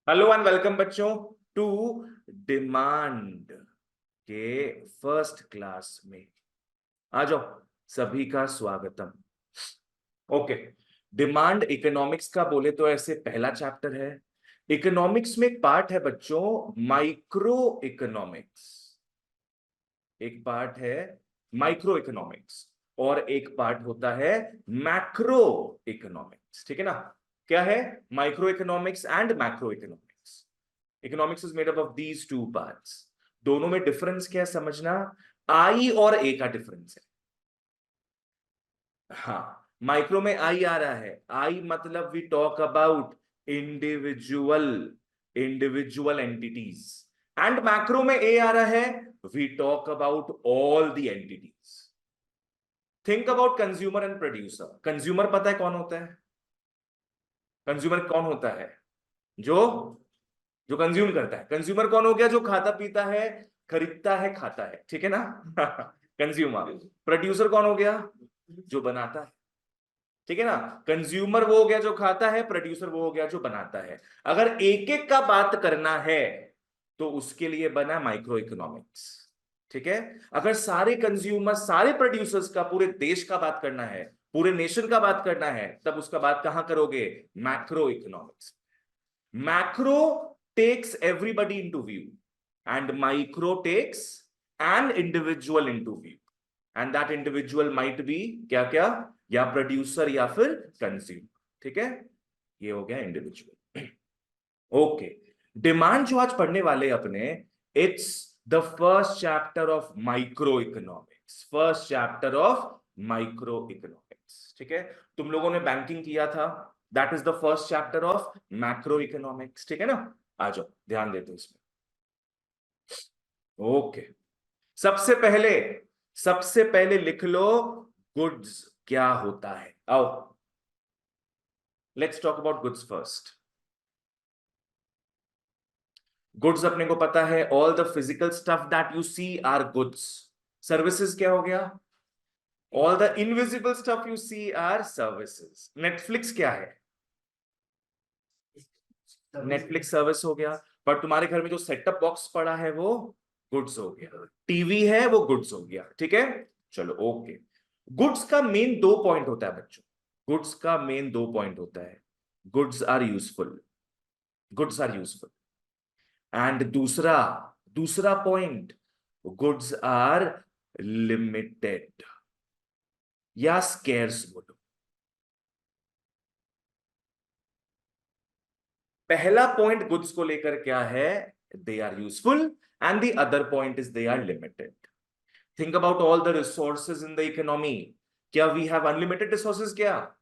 Hello and welcome बच्चों to demand के first class में। आ जाओ, सभी का स्वागतम। ओके, डिमांड इकोनॉमिक्स का बोले तो ऐसे पहला चैप्टर है। इकोनॉमिक्स में एक पार्ट है बच्चों, माइक्रो इकोनॉमिक्स। एक पार्ट है माइक्रो इकोनॉमिक्स और एक पार्ट होता है मैक्रो इकोनॉमिक्स। ठीक है ना? क्या है? Micro economics and macro economics. Economics is made up of these two parts. दोनों में डिफरेंस क्या है समझना। आई और ए का डिफरेंस है। हाँ, माइक्रो में आई आ रहा है। आई मतलब we talk about individual individual entities. And macro में ए आ रहा है, we talk about all the entities. Think about consumer and producer. Consumer पता है कौन होता है? कंज्यूमर कौन होता है? जो जो कंज्यूम करता है। कंज्यूमर कौन हो गया? जो खाता पीता है, खरीदता है, खाता है। ठीक है ना? कंज्यूमर। प्रोड्यूसर कौन हो गया? जो बनाता है। ठीक है ना? कंज्यूमर वो हो गया जो खाता है, प्रोड्यूसर वो हो गया जो बनाता है। अगर एक एक का बात करना है तो उसके लिए बना माइक्रो इकोनॉमिक्स। ठीक है? अगर सारे कंज्यूमर, सारे प्रोड्यूसर्स का, पूरे देश का बात करना है, पूरे नेशन का बात करना है, तब उसका बात कहां करोगे? Macro economics. Macro takes everybody into view and micro takes an individual into view. And that individual might be क्या क्या? या प्रोड्यूसर या फिर कंज्यूमर। ठीक है? ये हो गया इंडिविजुअल। ओके, डिमांड जो आज पढ़ने वाले अपने, it's the first chapter of micro economics. First chapter of micro economics. ठीक है? तुम लोगों ने बैंकिंग किया था, that is the first chapter of macro economics. ठीक है ना? आ जाओ, ध्यान देते इसमें। ओके, सबसे पहले सबसे पहले लिख लो, गुड्स क्या होता है। आओ, let's talk about goods first. Goods अपने को पता है, all the physical stuff that you see are goods. Services क्या हो गया? All the invisible stuff you see are services. Netflix क्या है? नेटफ्लिक्स सर्विस हो गया। पर तुम्हारे घर में जो सेटअप बॉक्स पड़ा है वो गुड्स हो गया। टीवी है वो गुड्स हो गया। ठीक है? चलो, ओके। गुड्स का मेन दो पॉइंट होता है बच्चों। गुड्स का मेन दो पॉइंट होता है। Goods are useful. Goods are useful. And दूसरा दूसरा पॉइंट, गुड्स आर लिमिटेड या स्केर्स बोलो। पहला पॉइंट गुड्स को लेकर क्या है? They are useful. And the other point is they are limited. Think about all the resources in the economy. क्या वी हैव अनलिमिटेड रिसोर्सेज? क्या?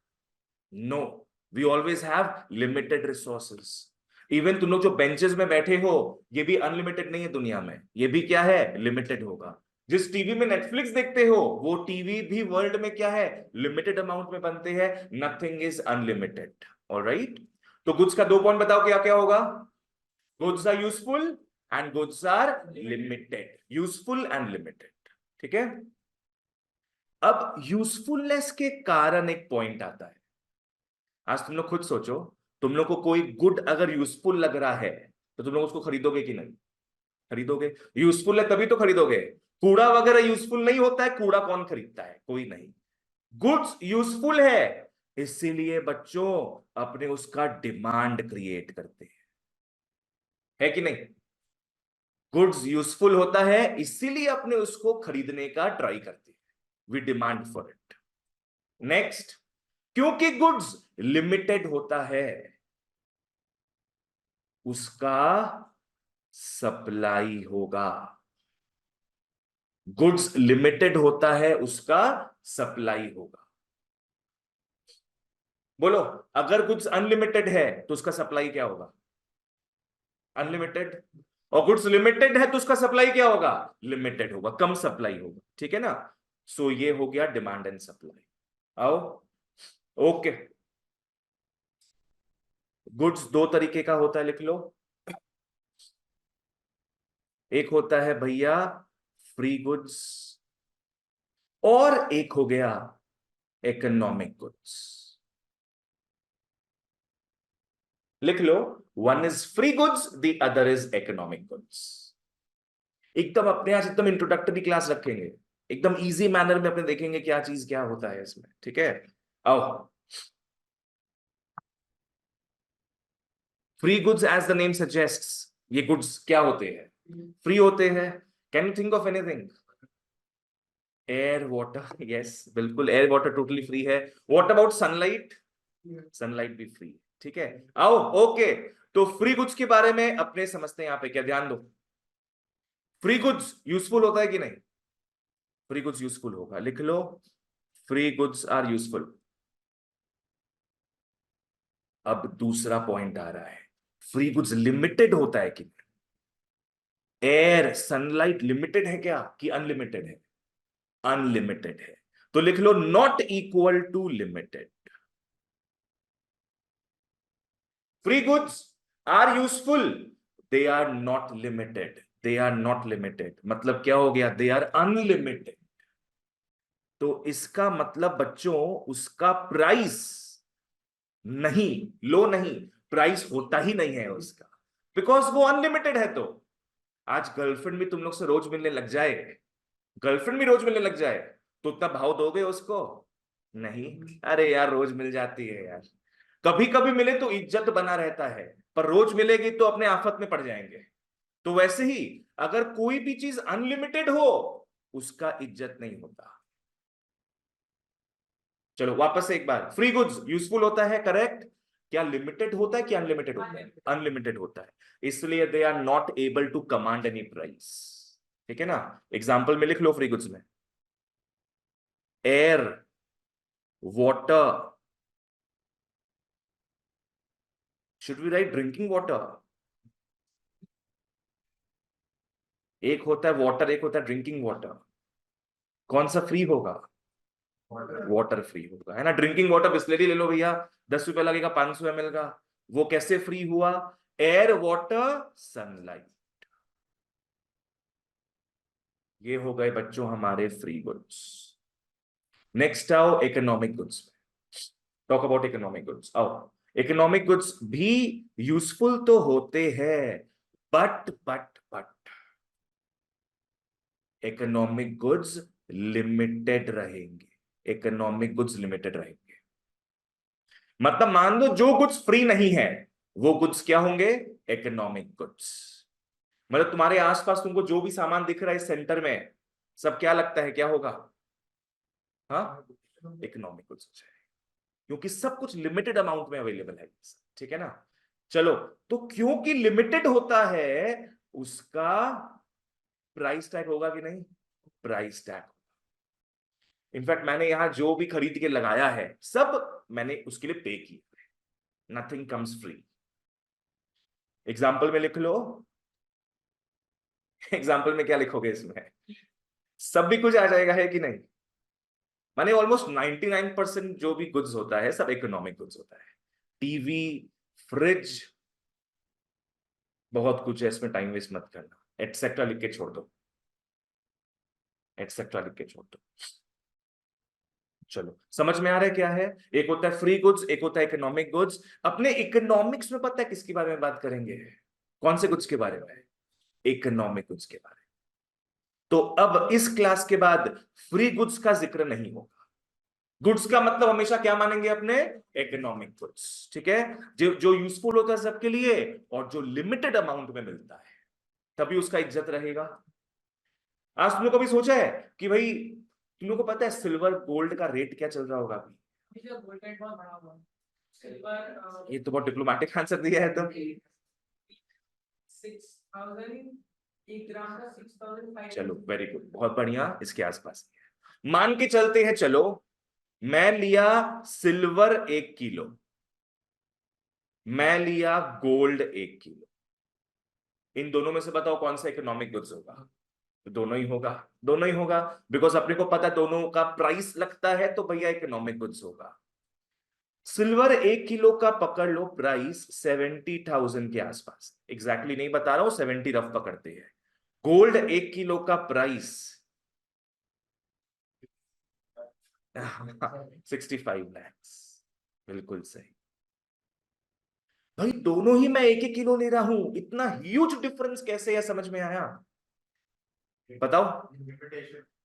No, we always have limited resources. Even तुम लोग जो benches में बैठे हो, ये भी अनलिमिटेड नहीं है दुनिया में। ये भी क्या है? लिमिटेड होगा। जिस टीवी में नेटफ्लिक्स देखते हो, वो टीवी भी वर्ल्ड में क्या है? लिमिटेड अमाउंट में बनते हैं। Nothing is unlimited. ऑलराइट? तो गुड्स का दो पॉइंट बताओ, क्या क्या होगा? Goods are useful and goods are limited. Useful and limited. ठीक है? अब यूजफुलनेस के कारण एक पॉइंट आता है। आज तुम लोग खुद सोचो, तुम लोग को कोई गुड अगर यूजफुल लग रहा है तो तुम लोग उसको खरीदोगे कि नहीं? खरीदोगे। यूजफुल है तभी तो खरीदोगे। कूड़ा वगैरह यूजफुल नहीं होता है, कूड़ा कौन खरीदता है? कोई नहीं। गुड्स यूजफुल है, इसीलिए बच्चों अपने उसका डिमांड क्रिएट करते हैं। है कि नहीं? गुड्स यूजफुल होता है, इसीलिए अपने उसको खरीदने का ट्राई करते हैं। We demand for it. Next, क्योंकि गुड्स लिमिटेड होता है, उसका सप्लाई होगा। गुड्स लिमिटेड होता है, उसका सप्लाई होगा। बोलो, अगर गुड्स अनलिमिटेड है तो उसका सप्लाई क्या होगा? अनलिमिटेड। और गुड्स लिमिटेड है तो उसका सप्लाई क्या होगा? लिमिटेड होगा, कम सप्लाई होगा। ठीक है ना? सो ये हो गया डिमांड एंड सप्लाई। आओ, ओके। गुड्स दो तरीके का होता है, लिख लो। एक होता है भैया फ्री गुड्स, और एक हो गया इकोनॉमिक गुड्स। लिख लो, one is free goods, the other is economic goods. एकदम अपने आज एकदम इंट्रोडक्टरी क्लास रखेंगे, एकदम इजी मैनर में अपने देखेंगे क्या चीज क्या होता है इसमें, ठीक है। आओ, free goods as the name suggests, ये गुड्स क्या होते हैं? फ्री होते हैं। Can you think of anything? Air water, yes बिल्कुल, एयर वाटर टोटली फ्री है। What about sunlight? सनलाइट भी फ्री, ठीक है। आओ, ओके, तो फ्री गुड्स के बारे में अपने समझते हैं यहां पे क्या, ध्यान दो। फ्री गुड्स यूजफुल होता है कि नहीं? फ्री गुड्स यूजफुल होगा, लिख लो, फ्री गुड्स आर यूजफुल। अब दूसरा पॉइंट आ रहा है, फ्री गुड्स लिमिटेड होता है कि? एयर सनलाइट लिमिटेड है क्या कि अनलिमिटेड है? अनलिमिटेड है। तो लिख लो, not equal to limited. Free goods are useful, they are not limited. They are not limited मतलब क्या हो गया? They are unlimited. तो इसका मतलब बच्चों, उसका प्राइस नहीं, लो नहीं, प्राइस होता ही नहीं है उसका, बिकॉज वो अनलिमिटेड है। तो आज गर्लफ्रेंड भी तुम लोग से रोज मिलने लग जाए, गर्लफ्रेंड भी रोज मिलने लग जाए, तो उतना भाव दोगे उसको? नहीं। अरे यार, रोज मिल जाती है यार, कभी कभी मिले तो इज्जत बना रहता है, पर रोज मिलेगी तो अपने आफत में पड़ जाएंगे। तो वैसे ही, अगर कोई भी चीज अनलिमिटेड हो, उसका इज्जत नहीं होता। चलो वापस से एक बार, फ्री गुड्स यूजफुल होता है, करेक्ट। क्या लिमिटेड होता है कि अनलिमिटेड होता है? अनलिमिटेड होता है, इसलिए they are not able to command any price, ठीक है ना। एग्जाम्पल में लिख लो फ्री गुड्स में, air, water, should we write drinking water? एक होता है वाटर, एक होता है ड्रिंकिंग वाटर, कौन सा फ्री होगा? वाटर फ्री होगा, है ना। ड्रिंकिंग वाटर बिस्लेरी ले लो भैया, 10 रुपए लगेगा 500 ml का, वो कैसे फ्री हुआ? एयर, वाटर, सनलाइट, ये हो गए बच्चों हमारे फ्री गुड्स। नेक्स्ट आओ इकोनॉमिक गुड्स में, टॉक अबाउट इकोनॉमिक गुड्स। आओ, इकोनॉमिक गुड्स भी यूजफुल तो होते हैं, बट इकोनॉमिक गुड्स लिमिटेड रहेंगे। इकोनॉमिक गुड्स लिमिटेड रहेंगे, मतलब मान लो जो गुड्स फ्री नहीं है, वो गुड्स क्या होंगे? Economic goods. मतलब तुम्हारे आसपास तुमको जो भी सामान दिख रहा है सेंटर में, सब क्या लगता है क्या होगा? हाँ, इकोनॉमिक गुड्स हो जाए, क्योंकि सब कुछ लिमिटेड अमाउंट में अवेलेबल है, ठीक है ना। चलो, तो क्योंकि लिमिटेड होता है, उसका प्राइस टैग होगा कि नहीं? Price tag. इनफैक्ट मैंने यहां जो भी खरीद के लगाया है, सब मैंने उसके लिए पे किया, नथिंग कम्स फ्री। एग्जाम्पल में लिख लो, एग्जाम्पल में क्या लिखोगे इसमें? सब भी कुछ आ जाएगा, है कि नहीं? माने ऑलमोस्ट 99% जो भी गुड्स होता है सब इकोनॉमिक गुड्स होता है। टीवी, फ्रिज, बहुत कुछ है इसमें, टाइम वेस्ट मत करना, एटसेट्रा लिख के छोड़ दो, एटसेट्रा लिख के छोड़ दो। चलो, समझ में आ रहा है क्या है? एक होता है फ्री गुड्स, एक होता है इकोनॉमिक गुड्स। अपने इकोनॉमिक्स में पता है किसके बारे में बात करेंगे? कौन से गुड्स के बारे में? इकोनॉमिक गुड्स के बारे में। तो अब इस क्लास के बाद फ्री गुड्स का जिक्र नहीं होगा। गुड्स का मतलब हमेशा क्या मानेंगे अपने? इकोनॉमिक गुड्स, ठीक है। जो जो यूजफुल होता है सबके लिए, और जो लिमिटेड अमाउंट में मिलता है, तभी उसका इज्जत रहेगा। आज तुम लोग कभी सोचा है कि भाई, तुम लोग को पता है सिल्वर गोल्ड का रेट क्या चल रहा होगा अभी? ये तो बहुत डिप्लोमेटिक आंसर दिया है, तो 6,000, 1 ग्राम का 6,000। चलो वेरी गुड, बहुत बढ़िया, इसके आसपास। मान के चलते हैं, चलो मैं लिया सिल्वर 1 किलो, मैं लिया गोल्ड 1 किलो, इन दोनों में से बताओ कौन सा इकोनॉमिक गुड्स होगा? तो दोनों ही होगा, दोनों ही होगा, बिकॉज अपने को पता है दोनों का प्राइस लगता है, तो भैया इकोनॉमिक गुड्स होगा। सिल्वर 1 किलो का पकड़ लो प्राइस 70,000 के आसपास, एग्जैक्टली नहीं बता रहा हूं, 70 रफ पकड़ते हैं। गोल्ड 1 किलो का प्राइस 65 lakhs, बिल्कुल सही। भाई दोनों ही मैं 1-1 किलो ले रहा हूं, इतना ह्यूज डिफरेंस कैसे है, समझ में आया? बताओ।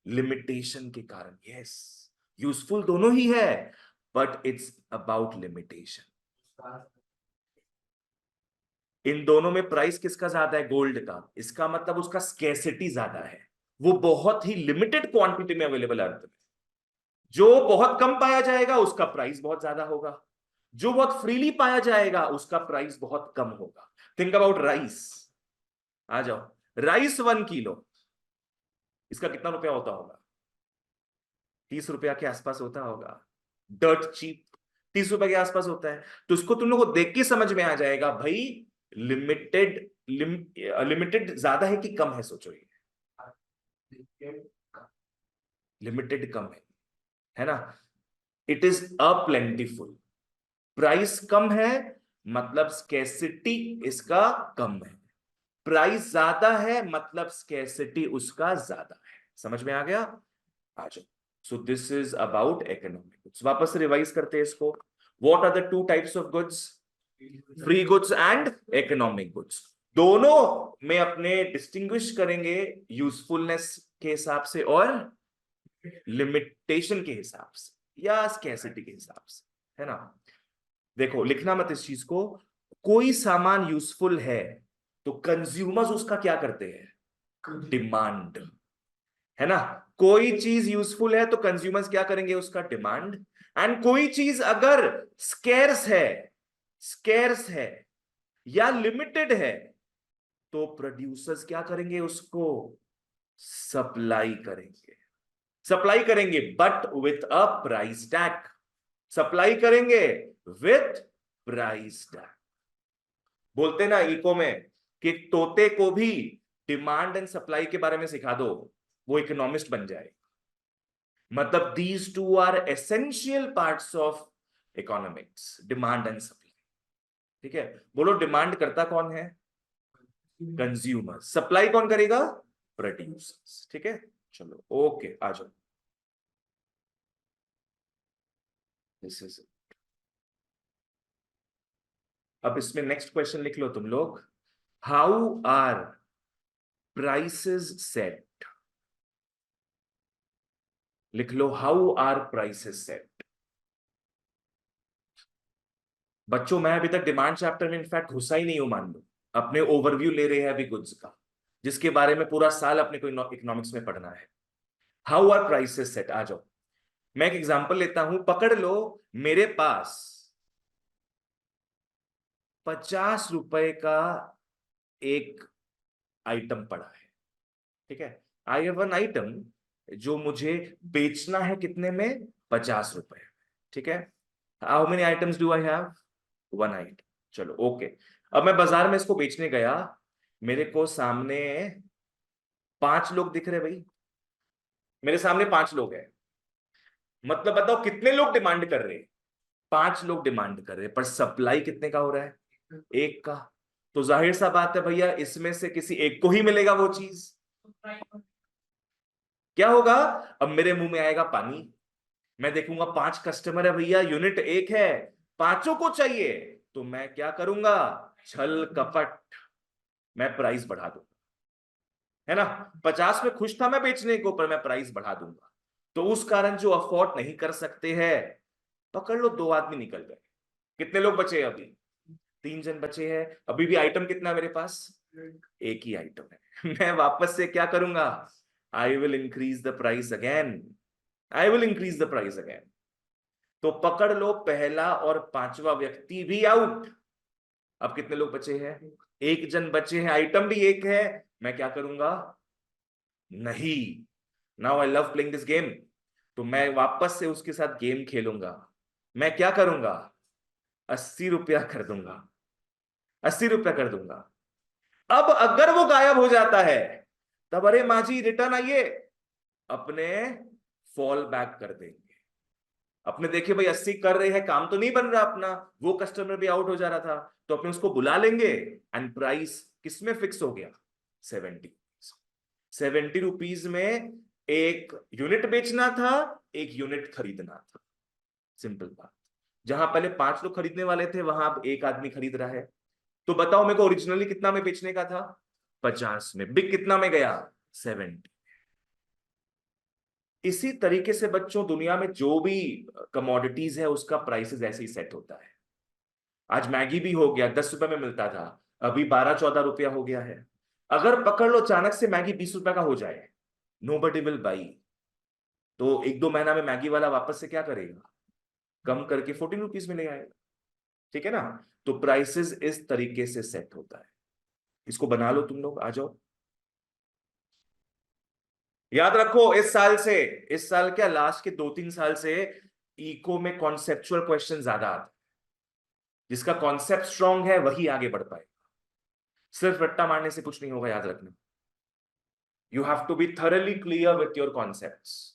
लिमिटेशन के कारण। यस, यूजफुल दोनों ही है, बट इट्स अबाउट लिमिटेशन। इन दोनों में प्राइस किसका ज्यादा है? गोल्ड का। इसका मतलब उसका स्केसिटी ज्यादा है, वो बहुत ही लिमिटेड क्वांटिटी में अवेलेबल है अर्थ में। जो बहुत कम पाया जाएगा उसका प्राइस बहुत ज्यादा होगा, जो बहुत फ्रीली पाया जाएगा उसका प्राइस बहुत कम होगा। Think about rice. आ जाओ, राइस 1 किलो, इसका कितना रुपया होता होगा? 30 रुपया के आसपास होता होगा। डर्ट चीप, 30 रुपए के आसपास होता है। तो इसको तुम लोग को देख के समझ में आ जाएगा भाई, लिमिटेड लिमिटेड ज्यादा है कि कम है? सोचो ये, लिमिटेड कम है ना? It is a plentiful. प्राइस कम है मतलब स्केसिटी इसका कम है, प्राइस ज्यादा है मतलब स्केसिटी उसका ज्यादा है। समझ में आ गया? आ जाओ। So this is about economic goods. वापस से रिवाइज करते हैं इसको। What are the two types of goods? Free goods and economic goods. दोनों में अपने डिस्टिंग्विश करेंगे यूजफुलनेस के हिसाब से और लिमिटेशन के हिसाब से या स्कैसिटी के हिसाब से, है ना? देखो, लिखना मत इस चीज को। कोई सामान यूजफुल है तो कंज्यूमर्स उसका क्या करते हैं? डिमांड, है ना? कोई चीज यूजफुल है तो कंज्यूमर्स क्या करेंगे? उसका डिमांड। एंड कोई चीज अगर स्केर्स है, स्केर्स है या लिमिटेड है तो प्रोड्यूसर्स क्या करेंगे? उसको सप्लाई करेंगे। सप्लाई करेंगे but with a price tag. Supply करेंगे विथ प्राइस टैग। बोलते ना इको में कि तोते को भी डिमांड एंड सप्लाई के बारे में सिखा दो, वो इकोनॉमिस्ट बन जाए। मतलब these two are essential parts of economics, demand and supply. ठीक है? बोलो, डिमांड करता कौन है? कंज्यूमर। सप्लाई कौन करेगा? प्रोड्यूसर्स। ठीक है, चलो ओके, आ जाओ। दिस इज, अब इसमें नेक्स्ट क्वेश्चन लिख लो तुम लोग। How are prices set? लिख लो, हाउ आर प्राइसेस सेट। बच्चों, मैं अभी तक डिमांड चैप्टर में इनफैक्ट घुसा ही नहीं हूं, मान लो। अपने ओवरव्यू ले रहे हैं अभी गुड्स का, जिसके बारे में पूरा साल अपने को इकोनॉमिक्स में पढ़ना है। हाउ आर प्राइसेस सेट, आ जाओ। मैं एक एग्जांपल लेता हूं, पकड़ लो। मेरे पास 50 रुपए का एक आइटम पड़ा है। ठीक है? आई हैव वन आइटम जो मुझे बेचना है, कितने में? 50 रुपए। ठीक है? How many items do I have? One item. चलो ओके। अब मैं बाजार में इसको बेचने गया, मेरे को सामने 5 लोग दिख रहे भाई। मेरे सामने 5 लोग हैं, मतलब बताओ कितने लोग डिमांड कर रहे हैं? 5 लोग डिमांड कर रहे हैं, पर सप्लाई कितने का हो रहा है? एक का। तो जाहिर सा बात है भैया, इसमें से किसी एक को ही मिलेगा वो चीज। क्या होगा? अब मेरे मुंह में आएगा पानी। मैं देखूंगा 5 कस्टमर है भैया, यूनिट एक है, पांचों को चाहिए, तो मैं क्या करूंगा? छल कपट, मैं प्राइस बढ़ा दूंगा। है ना? 50 में खुश था मैं बेचने को, पर मैं प्राइस बढ़ा दूंगा। तो उस कारण जो अफोर्ड नहीं कर सकते हैं, पकड़ लो 2 आदमी निकल गए। कितने लोग बचे अभी? 3 जन बचे हैं। अभी भी आइटम कितना है मेरे पास? एक ही आइटम है। मैं वापस से क्या करूंगा? I will increase the price again. I will increase the price again. तो पकड़ लो, पहला और पांचवा व्यक्ति भी आउट। अब कितने लोग बचे हैं? 1 जन बचे हैं, आइटम भी एक है। मैं क्या करूंगा? नहीं, now I love playing this game. तो मैं वापस से उसके साथ गेम खेलूंगा। मैं क्या करूंगा? 80 रुपया कर दूंगा। 80 रुपया कर दूंगा। अब अगर वो गायब हो जाता है, तब अरे माजी रिटर्न आइए, अपने फॉल बैक कर देंगे। अपने देखिए भाई, 80 कर रहे हैं, काम तो नहीं बन रहा अपना, वो कस्टमर भी आउट हो जा रहा था, तो अपने उसको बुला लेंगे। एंड प्राइस किसमें फिक्स हो गया? 70। 70 रुपीज में एक यूनिट बेचना था, एक यूनिट खरीदना था। सिंपल बात। जहां पहले 5 लोग खरीदने वाले थे वहां अब एक आदमी खरीद रहा है। तो बताओ मेरे को ओरिजिनली कितना में बेचने का था? 50 में। बिक कितना में गया? 70। इसी तरीके से बच्चों दुनिया में जो भी कमोडिटीज है उसका प्राइसेस ऐसे ही सेट होता है। आज मैगी भी हो गया, 10 रुपए में मिलता था, अभी 12-14 रुपया हो गया है। अगर पकड़ लो अचानक से मैगी 20 रुपए का हो जाए, नो बडी विल बाई। तो 1-2 महीना में मैगी वाला वापस से क्या करेगा? कम करके 14 रुपीज में ले आएगा। ठीक है ना? तो प्राइसेस इस तरीके से सेट होता है। इसको बना लो तुम लोग, आ जाओ। याद रखो इस साल क्या, लास्ट के 2-3 साल से इको में कॉन्सेप्चुअल क्वेश्चन ज्यादा आते हैं। जिसका कॉन्सेप्ट स्ट्रांग है वही आगे बढ़ पाए। सिर्फ रट्टा मारने से कुछ नहीं होगा, याद रखना। You have to be thoroughly clear with your concepts.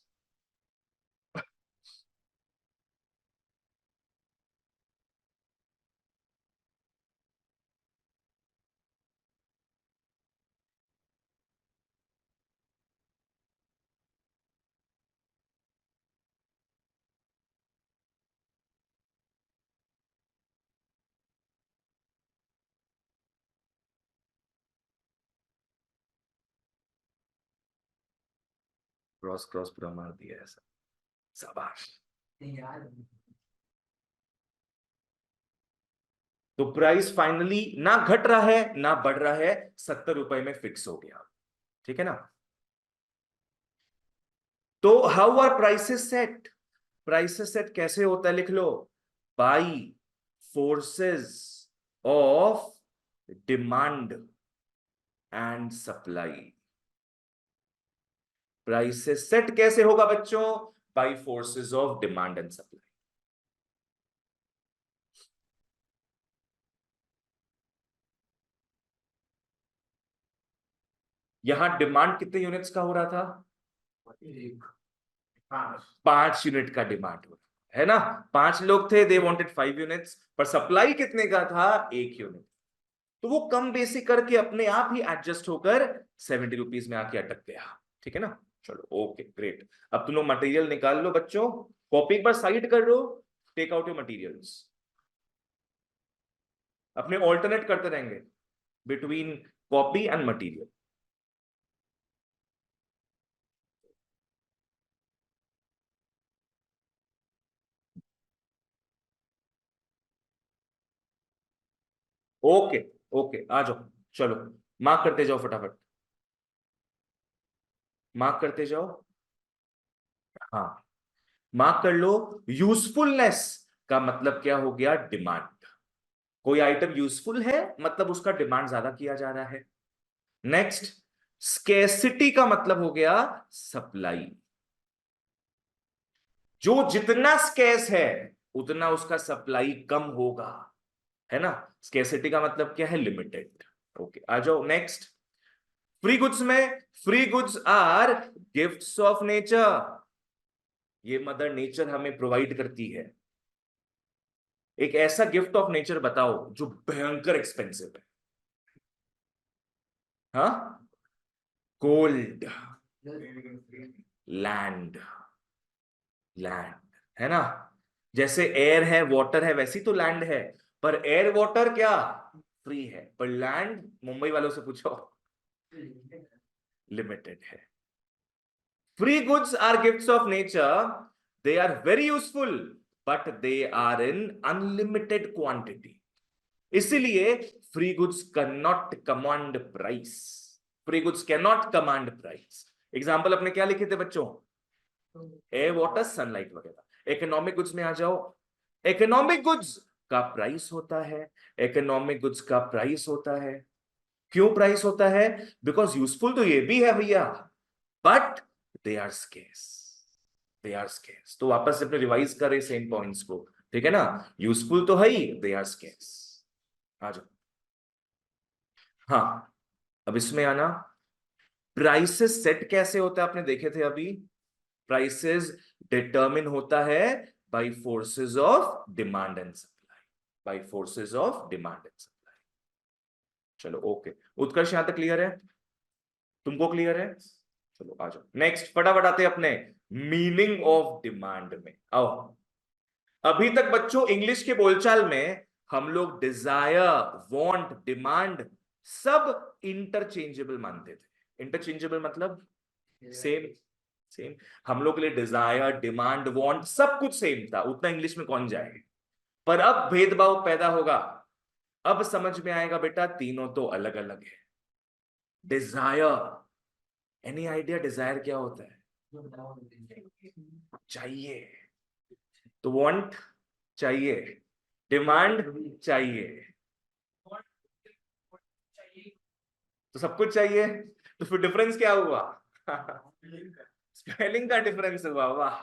Cross cross पूरा मार दिया ऐसा। शाबाश। तो प्राइस फाइनली ना घट रहा है ना बढ़ रहा है, 70 रुपए में फिक्स हो गया। ठीक है ना? तो how are prices set? Prices set कैसे होता है, लिख लो। By forces of demand and supply. Prices set कैसे होगा बच्चों? By forces of demand and supply. यहां डिमांड कितने यूनिट्स का हो रहा था? 5 यूनिट का डिमांड हो रहा है ना? 5 लोग थे, दे वांटेड 5 यूनिट्स, पर सप्लाई कितने का था? 1 यूनिट। तो वो कम बेसी करके अपने आप ही एडजस्ट होकर 70 रुपीज में आके अटक गया। ठीक है ना? चलो ओके ग्रेट। अब तुम लोग मटेरियल निकाल लो बच्चों। कॉपी एक बार साइड कर लो। Take out your materials. अपने ऑल्टरनेट करते रहेंगे between copy and material. Okay okay आ जाओ। चलो मार्क करते जाओ फटाफट। मार्क करते जाओ। हाँ, मार्क कर लो। यूजफुलनेस का मतलब क्या हो गया? डिमांड। कोई आइटम यूजफुल है मतलब उसका डिमांड ज्यादा किया जा रहा है। नेक्स्ट, स्केसिटी का मतलब हो गया सप्लाई। जो जितना स्केस है उतना उसका सप्लाई कम होगा। है ना? स्केसिटी का मतलब क्या है? लिमिटेड। ओके आ जाओ नेक्स्ट। फ्री गुड्स में, free goods are gifts of nature. ये मदर नेचर हमें प्रोवाइड करती है। एक ऐसा गिफ्ट ऑफ नेचर बताओ जो भयंकर एक्सपेंसिव है। हाँ? गोल्ड। लैंड। लैंड। है ना? जैसे एयर है, वाटर है, वैसी तो लैंड है। पर एयर वाटर क्या फ्री है, पर लैंड मुंबई वालों से पूछो लिमिटेड है। Free goods are gifts of nature. They are very useful but they are in unlimited quantity. इसीलिए free goods can not command price. Free goods can not command price. Example अपने क्या लिखे थे बच्चों? एयर वाटर सनलाइट वगैरह। Economic goods में आ जाओ। इकोनॉमिक गुड्स का प्राइस होता है। इकोनॉमिक गुड्स का प्राइस होता है। क्यों प्राइस होता है? बिकॉज यूजफुल तो ये भी है भैया, but they are scarce. They are scarce. तो वापस से अपने रिवाइज करें सेम पॉइंट्स को। ठीक है ना? यूजफुल तो है ही, दे आर स्केर्स। आ जाओ। हाँ, अब इसमें आना। प्राइसेस सेट कैसे होता है आपने देखे थे अभी। प्राइसेस डिटरमिन होता है by forces of demand and supply. By forces of demand and supply. चलो ओके। उत्कर्ष यहां तक क्लियर है? तुमको क्लियर है? चलो आ जाओ नेक्स्ट, फटाफट आते हैं अपने मीनिंग ऑफ डिमांड में। आओ। अभी तक बच्चों इंग्लिश के बोलचाल में हम लोग डिजायर, वांट, डिमांड सब इंटरचेंजेबल मानते थे। इंटरचेंजेबल मतलब सेम, सेम। हम लोग के लिए डिजायर, डिमांड, वांट सब कुछ सेम था, उतना इंग्लिश में कौन जाए। पर अब भेदभाव पैदा होगा। अब समझ में आएगा बेटा तीनों तो अलग अलग है। डिजायर, एनी आइडिया डिजायर क्या होता है? चाहिए। तो वांट चाहिए, डिमांड चाहिए, तो सब कुछ चाहिए। तो फिर डिफरेंस क्या हुआ? स्पेलिंग का डिफरेंस हुआ। वाह।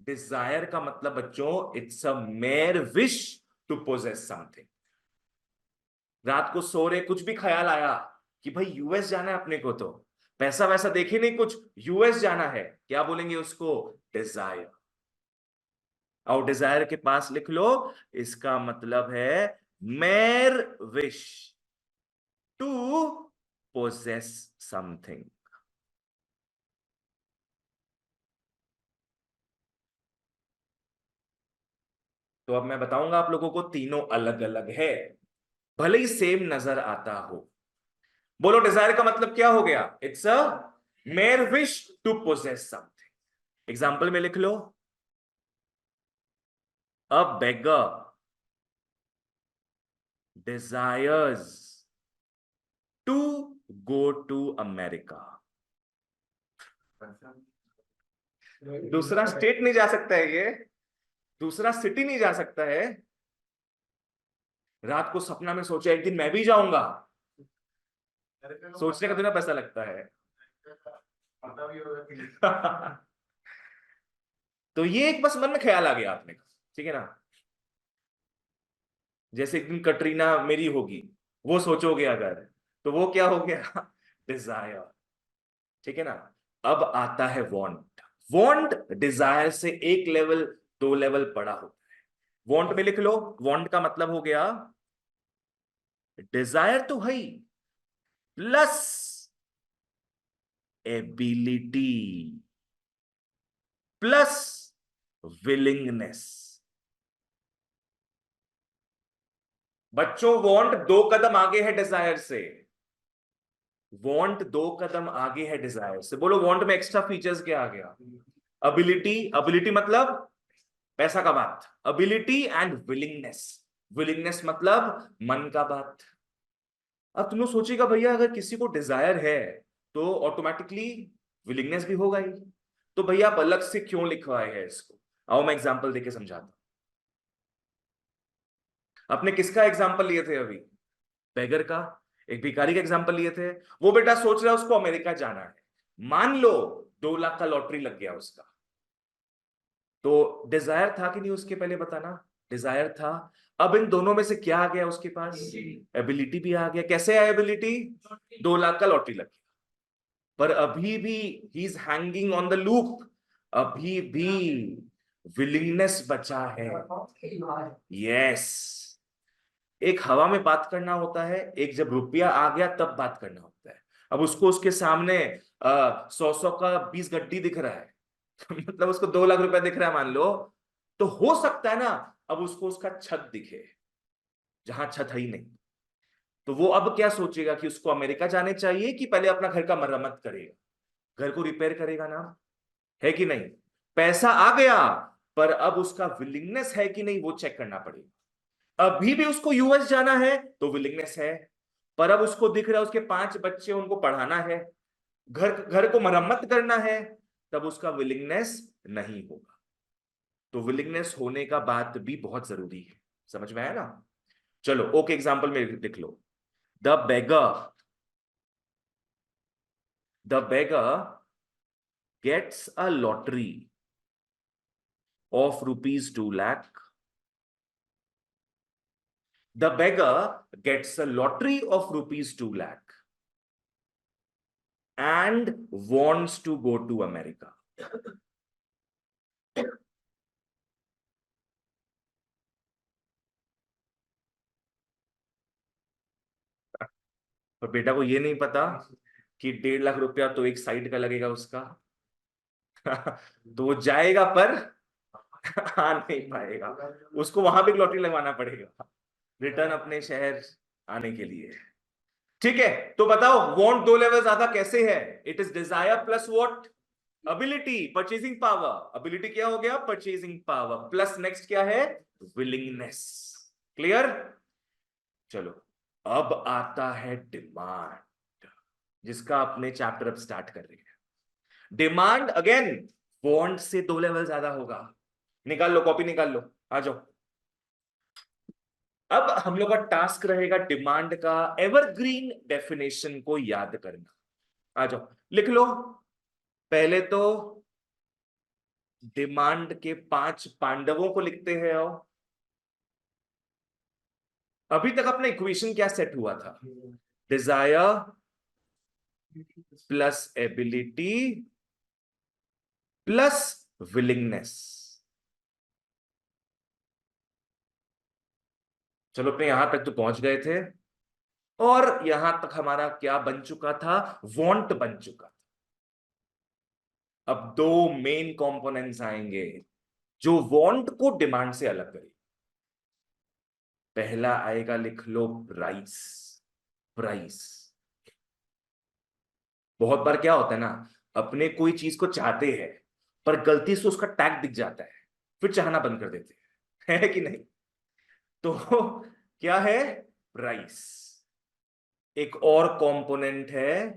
डिजायर का मतलब बच्चों it's a mere wish to possess something. रात को सो रहे कुछ भी ख्याल आया कि भाई यूएस जाना है अपने को, तो पैसा वैसा देखे नहीं, कुछ यूएस जाना है, क्या बोलेंगे उसको? डिजायर। और डिजायर के पास लिख लो, इसका मतलब है mere wish to possess something. तो अब मैं बताऊंगा आप लोगों को, तीनों अलग अलग है, भले ही सेम नजर आता हो। बोलो डिजायर का मतलब क्या हो गया? It's a mere wish to possess something. Example में लिख लो, a beggar desires to go to America। दूसरा स्टेट नहीं जा सकता है ये, दूसरा सिटी नहीं जा सकता है। रात को सपना में सोचा एक दिन मैं भी जाऊंगा। सोचने का कितना पैसा लगता है। तो ये एक बस मन में ख्याल आ गया आपने, ठीक है ना? जैसे एक दिन कटरीना मेरी होगी, वो सोचोगे अगर, तो वो क्या हो गया? डिजायर। ठीक है ना? अब आता है वांट। वांट डिजायर से एक लेवल, दो लेवल बड़ा होता है। वांट में लिख लो, वांट का मतलब हो गया डिजायर तो है ही, प्लस एबिलिटी, प्लस विलिंगनेस। बच्चों वांट दो कदम आगे है डिजायर से। वांट दो कदम आगे है डिजायर से। बोलो वांट में एक्स्ट्रा फीचर्स क्या आ गया? अबिलिटी, अबिलिटी मतलब पैसा का बात, अबिलिटी एंड विलिंगनेस। विलिंगनेस मतलब मन का बात। अब तुम लोग सोचेगा भैया अगर किसी को डिजायर है तो ऑटोमेटिकली विलिंगनेस भी होगा ही, तो भैया आप अलग से क्यों लिखवाए हैं इसको? आओ मैं एग्जांपल देके समझाता हूं। आपने किसका एग्जांपल लिए थे अभी? बेगर का, एक भिखारी का एग्जांपल लिए थे। वो बेटा सोच रहा है उसको अमेरिका जाना है, मान लो 2 लाख का लॉटरी लग गया उसका, तो डिजायर था कि नहीं उसके? पहले बताना। डिजायर था। अब इन दोनों में से क्या आ गया उसके पास? एबिलिटी भी आ गया। कैसे आया एबिलिटी? 2 लाख का लॉटरी लग गया, पर अभी भी he is hanging on the loop, अभी भी विलिंगनेस बचा है। यस। एक हवा में बात करना होता है, एक जब रुपया आ गया तब बात करना होता है। अब उसको उसके सामने 100 का 20 गड्डी दिख रहा है, मतलब उसको 2 लाख रुपया दिख रहा है मान लो, तो हो सकता है ना अब उसको उसका छत दिखे, जहां छत है ही नहीं। तो वो अब क्या सोचेगा कि उसको अमेरिका जाने चाहिए कि पहले अपना घर का मरम्मत करेगा, घर को रिपेयर करेगा ना, है कि नहीं? पैसा आ गया, पर अब उसका विलिंगनेस है कि नहीं वो चेक करना पड़ेगा। अभी भी उसको यूएस जाना है तो विलिंगनेस है, पर अब उसको दिख रहा है उसके 5 बच्चे, उनको पढ़ाना है, घर घर को मरम्मत करना है, तब उसका विलिंगनेस नहीं होगा। तो विलिंगनेस होने का बात भी बहुत जरूरी है। समझ में आया ना? चलो ओके, एग्जांपल में लिख लो, the beggar, the beggar gets a lottery of rupees 2 lakh. The beggar gets a lottery of rupees 2 lakh and wants to go to America. पर बेटा को ये नहीं पता कि 1.5 लाख रुपया तो एक साइड का लगेगा उसका। तो वो जाएगा पर आ नहीं पाएगा, उसको वहां भी लॉटरी लगवाना पड़ेगा रिटर्न अपने शहर आने के लिए। ठीक है, तो बताओ वांट दो लेवल ज्यादा कैसे है? It is desire plus what? Ability, purchasing power. Ability क्या हो गया? परचेजिंग पावर प्लस नेक्स्ट क्या है? विलिंगनेस। क्लियर? चलो, अब आता है डिमांड, जिसका अपने चैप्टर अब स्टार्ट कर रहे हैं। डिमांड अगेन वांट से दो लेवल ज्यादा होगा। निकाल लो, कॉपी निकाल लो, आ जाओ। अब हम लोग का टास्क रहेगा डिमांड का एवरग्रीन डेफिनेशन को याद करना। आ जाओ, लिख लो। पहले तो डिमांड के 5 पांडवों को लिखते हैं। आओ, अभी तक अपना इक्वेशन क्या सेट हुआ था? Desire plus ability plus willingness. चलो, अपने यहां तक तो पहुंच गए थे, और यहां तक हमारा क्या बन चुका था? वांट बन चुका था। अब दो मेन कंपोनेंट्स आएंगे जो वांट को डिमांड से अलग करेंगे। पहला आएगा, लिख लो, प्राइस। प्राइस। बहुत बार क्या होता है ना, अपने कोई चीज को चाहते हैं पर गलती से उसका टैग दिख जाता है, फिर चाहना बंद कर देते हैं, है कि नहीं? तो क्या है? प्राइस। एक और कंपोनेंट है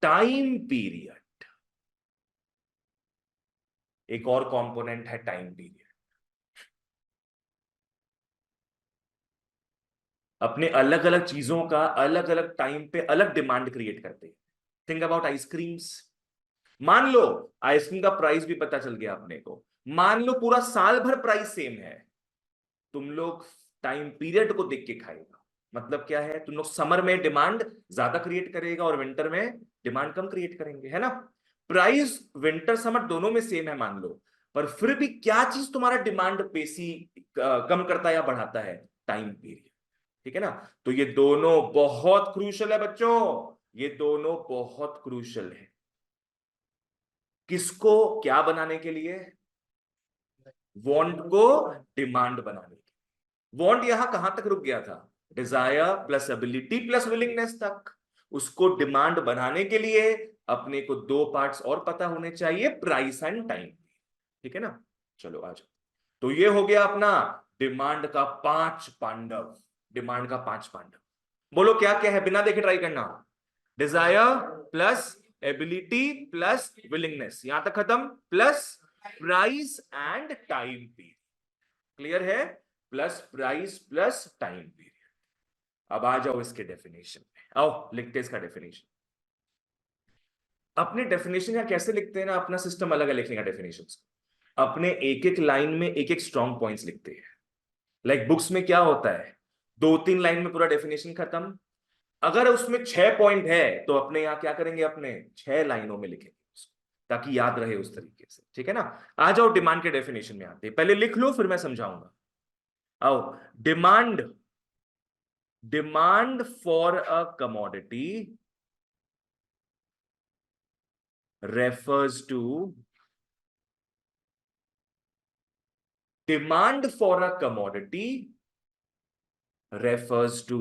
टाइम पीरियड। एक और कंपोनेंट है टाइम पीरियड। अपने अलग अलग चीजों का अलग अलग टाइम पे अलग डिमांड क्रिएट करते हैं। Think about ice creams. मान लो आइसक्रीम का प्राइस भी पता चल गया अपने को, मान लो पूरा साल भर प्राइस सेम है, तुम लोग टाइम पीरियड को देख के खाएगा। मतलब क्या है? तुम लोग समर में डिमांड ज्यादा क्रिएट करेगा और विंटर में डिमांड कम क्रिएट करेंगे, है ना? प्राइस विंटर समर दोनों में सेम है मान लो, पर फिर भी क्या चीज तुम्हारा डिमांड बेसी कम करता है या बढ़ाता है? Time period. ठीक है ना? तो ये दोनों बहुत क्रूशल है बच्चों, ये दोनों बहुत क्रूशल है। किसको क्या बनाने के लिए? वांट को डिमांड बनाने के। वांट यहां कहां तक रुक गया था? Desire plus ability plus willingness तक। उसको डिमांड बनाने के लिए अपने को दो पार्ट्स और पता होने चाहिए, प्राइस एंड टाइम। ठीक है ना? चलो आ जाओ। तो ये हो गया अपना डिमांड का 5 पांडव। डिमांड का 5 पांडव। बोलो क्या क्या है, बिना देखे ट्राई करना। Desire plus ability plus willingness, यहां तक खत्म, plus price and time period. Clear है? Plus price plus time period. अब आ जाओ इसके डेफिनेशन में। आओ लिखते हैं इसका डेफिनेशन। अपने डेफिनेशन या कैसे लिखते हैं ना, अपना सिस्टम अलग है लिखने का डेफिनेशन। अपने एक एक लाइन में एक एक स्ट्रॉन्ग पॉइंट्स लिखते हैं। लाइक बुक्स में क्या होता है, 2-3 लाइन में पूरा डेफिनेशन खत्म। अगर उसमें 6 पॉइंट है तो अपने यहां क्या करेंगे, अपने 6 लाइनों में लिखेंगे उसको, ताकि याद रहे उस तरीके से। ठीक है ना? आ जाओ डिमांड के डेफिनेशन में आते हैं। पहले लिख लो फिर मैं समझाऊंगा। आओ, demand. Demand for a commodity refers to demand for a commodity refers to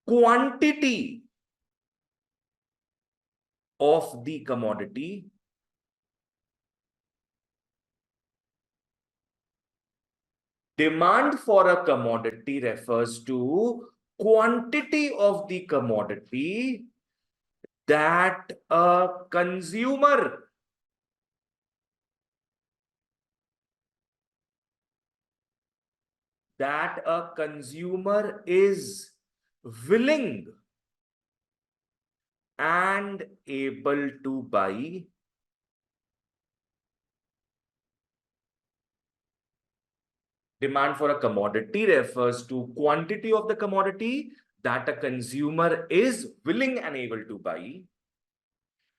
quantity of the commodity demand for a commodity refers to quantity of the commodity that a consumer is willing and able to buy demand for a commodity refers to quantity of the commodity that a consumer is willing and able to buy.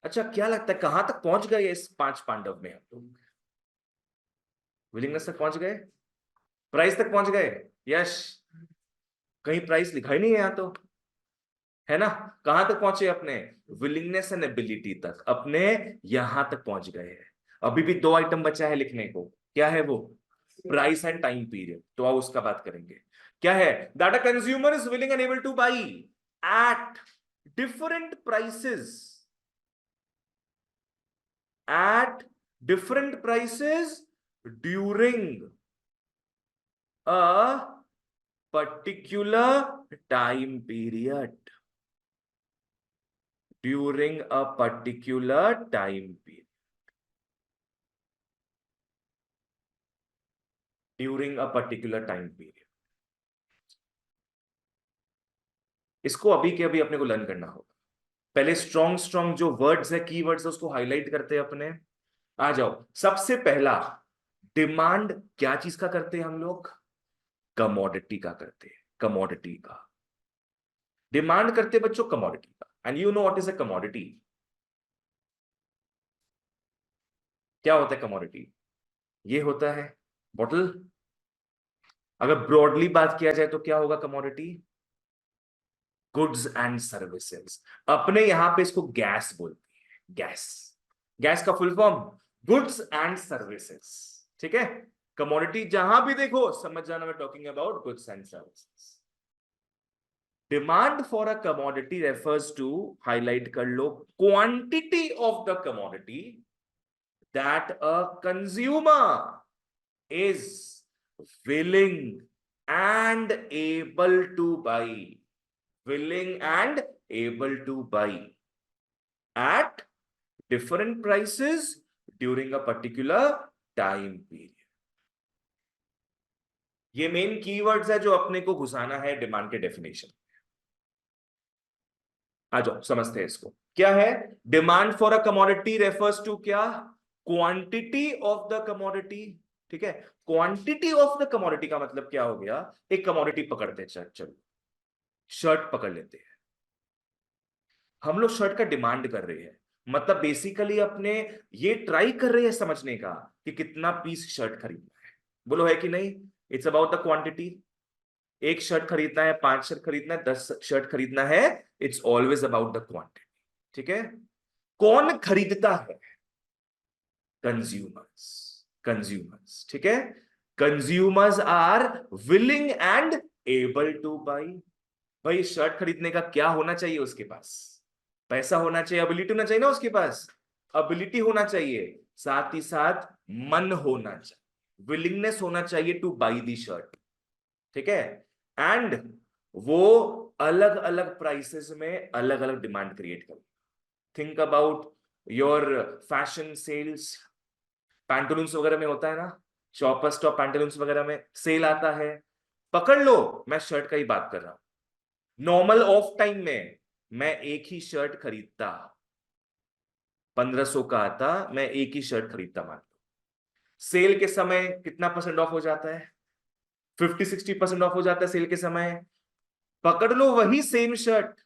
अच्छा, क्या लगता है कहां तक पहुंच गए इस 5 पांडव में हम लोग? विलिंगनेस तक पहुंच गए, प्राइस तक पहुंच गए। यश, कहीं प्राइस लिखा ही नहीं है यहां तो, है ना? कहां तक पहुंचे अपने? विलिंगनेस एंड एबिलिटी तक अपने यहां तक पहुंच गए हैं। अभी भी 2 आइटम बचा है लिखने को, क्या है वो? प्राइस एंड टाइम पीरियड, तो आओ उसका बात करेंगे। क्या है? That a consumer is willing and able to buy at different prices, at different prices during a particular time period, during a particular time period, during a particular time period। इसको अभी के अभी अपने को लर्न करना होगा। पहले strong strong जो वर्ड्स है, की वर्ड्स है, उसको हाईलाइट करते हैं अपने। आ जाओ, सबसे पहला, डिमांड क्या चीज का करते हैं हम लोग? कमोडिटी का करते हैं, कमोडिटी का डिमांड करते हैं बच्चों, कमोडिटी का। And you know what is a commodity? क्या होता है कमोडिटी? ये होता है बॉटल। अगर ब्रॉडली बात किया जाए तो क्या होगा कमोडिटी? Goods and services. अपने यहां पे इसको गैस बोलते हैं, गैस। गैस का full form goods and services, ठीक है। कमोडिटी जहां भी देखो समझ जाना, मैं talking about goods and services. Demand for a commodity refers to, highlight कर लो, quantity of the commodity that a consumer is willing and able to buy, willing and able to buy at different prices during a particular time period। ये main keywords है जो अपने को घुसाना है demand के definition. आ जाओ समझते हैं इसको। क्या है demand for a commodity? Refers to क्या? क्वांटिटी ऑफ द कमोडिटी, ठीक है। क्वांटिटी ऑफ द कमोडिटी का मतलब क्या हो गया? एक कमोडिटी पकड़ते हैं, चलो शर्ट पकड़ लेते हैं। हम लोग शर्ट का डिमांड कर रहे हैं, मतलब बेसिकली अपने ये ट्राई कर रहे हैं समझने का कि कितना पीस शर्ट खरीदना है। बोलो है कि नहीं? It's about the quantity. एक शर्ट खरीदना है, 5 शर्ट खरीदना है, 10 शर्ट खरीदना है, it's always about the quantity, ठीक है। कौन खरीदता है? कंज्यूमर्स, कंज्यूमर्स, ठीक है। Consumers are willing and able to buy. भाई शर्ट खरीदने का क्या होना चाहिए उसके पास? पैसा होना चाहिए, एबिलिटी होना चाहिए ना उसके पास। एबिलिटी होना चाहिए, साथ ही साथ मन होना चाहिए, विलिंगनेस होना चाहिए टू बाई दी शर्ट, ठीक है। एंड वो अलग अलग प्राइसेस में अलग अलग डिमांड क्रिएट करें। Think about your fashion sales, Pantaloons वगैरह में होता है ना, शॉपर स्टॉप पैंटलून्स वगैरह में सेल आता है। पकड़ लो, मैं शर्ट का ही बात कर रहा हूं। नॉर्मल ऑफ टाइम में मैं एक ही शर्ट खरीदता, 1500 का आता, मैं एक ही शर्ट खरीदता मान लो। सेल के समय कितना परसेंट ऑफ हो जाता है? 50-60% ऑफ हो जाता है सेल के समय। पकड़ लो वही सेम शर्ट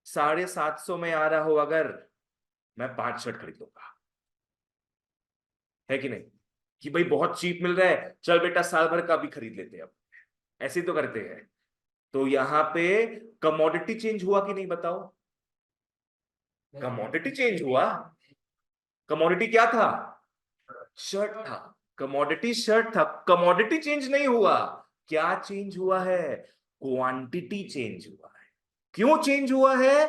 750 में आ रहा हो, अगर मैं 5 शर्ट खरीद लूंगा, है कि नहीं? कि भाई बहुत चीप मिल रहा है, चल बेटा साल भर का भी खरीद लेते हैं, अब ऐसे ही तो करते हैं। तो यहां पे कमोडिटी चेंज हुआ कि नहीं बताओ? कमोडिटी चेंज हुआ। कमोडिटी क्या था? शर्ट था। कमोडिटी शर्ट था, कमोडिटी चेंज नहीं हुआ। क्या चेंज हुआ है? क्वांटिटी चेंज हुआ है। क्यों चेंज हुआ है?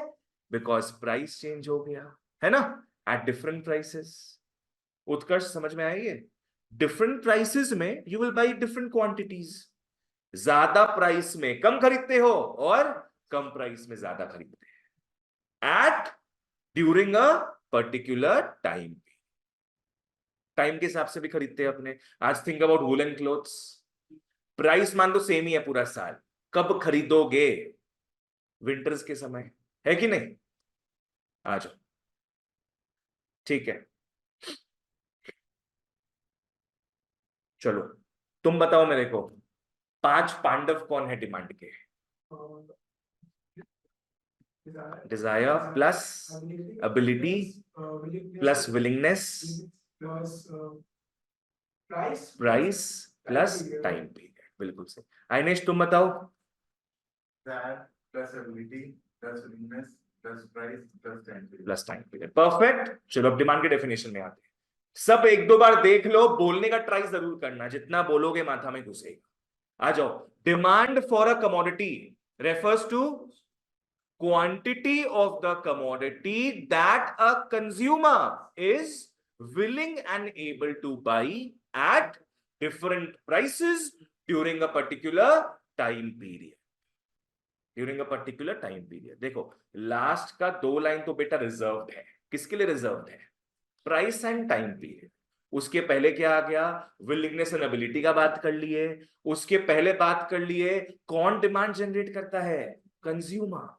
बिकॉज प्राइस चेंज हो गया, है ना, एट डिफरेंट प्राइसेस। उत्कर्ष समझ में आएंगे? डिफरेंट प्राइसेस में you will by different quantities. ज्यादा प्राइस में कम खरीदते हो और कम प्राइस में ज्यादा खरीदते हैं at during a particular time. Time के हिसाब से भी खरीदते हैं अपने। आज think about woollen clothes, price मान लो सेम ही है पूरा साल, कब खरीदोगे? विंटर्स के समय, है कि नहीं? आ जाओ, ठीक है। चलो तुम बताओ मेरे को, 5 पांडव कौन है डिमांड के? Desire plus ability plus willingness price plus time period, बिल्कुल सही। आइनेश तुम बताओ। Plus ability plus willingness plus price plus time period. Plus time period, perfect. चलो अब डिमांड के डेफिनेशन में आते हैं। सब एक दो बार देख लो, बोलने का ट्राई जरूर करना, जितना बोलोगे माथा में घुसेगा। आ जाओ। Demand for a commodity refers to quantity of the commodity that a consumer is willing and able to buy at different prices during a particular time period. During a particular time period. देखो last का दो line तो बेटा reserved है, किसके लिए reserved है? Price and time period. उसके पहले क्या आ गया? विलिंगनेस एंड एबिलिटी का बात कर लिए। उसके पहले बात कर लिए कौन डिमांड जनरेट करता है? कंज्यूमर।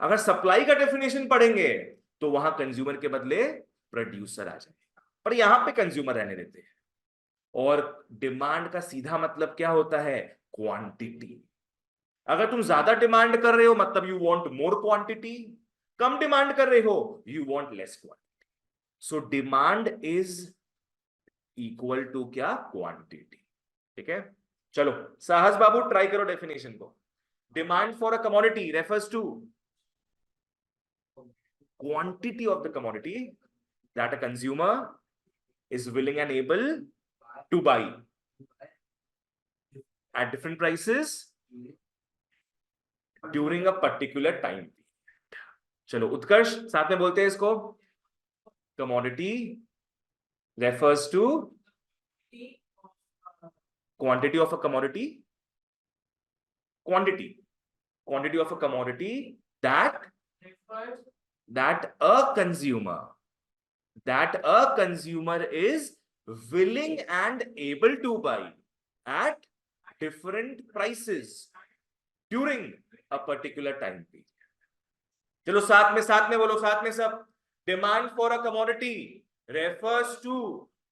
अगर सप्लाई का डेफिनेशन पढ़ेंगे तो वहां कंज्यूमर के बदले प्रोड्यूसर आ जाएगा, पर यहां पे कंज्यूमर रहने देते हैं। और डिमांड का सीधा मतलब क्या होता है? क्वांटिटी। अगर तुम ज्यादा डिमांड कर रहे हो मतलब यू वांट मोर क्वांटिटी, कम डिमांड कर रहे हो you want less quantity. So demand is equal to क्या? क्वांटिटी। ठीक है, चलो साहस बाबू ट्राई करो डेफिनेशन को। Demand for a commodity refers to quantity of the commodity that a consumer is willing and able to buy at different prices during a particular time period. चलो उत्कर्ष साथ में बोलते हैं इसको। commodity refers to quantity of a commodity, quantity of a commodity that a consumer is willing and able to buy at different prices during a particular time period. चलो साथ में बोलो, साथ में सब। Demand for a commodity refers to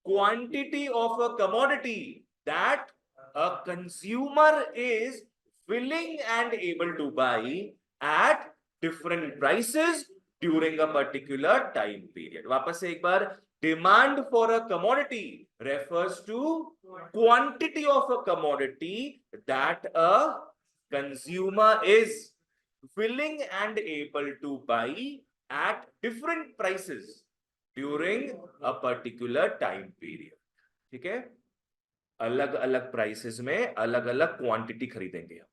quantity of a commodity that a consumer is willing and able to buy at different prices during a particular time period. वापस से एक बार, demand for a commodity refers to quantity of a commodity that a consumer is willing and able to buy at different prices during a particular time period. ठीक है, अलग अलग prices में अलग अलग क्वांटिटी खरीदेंगे हम,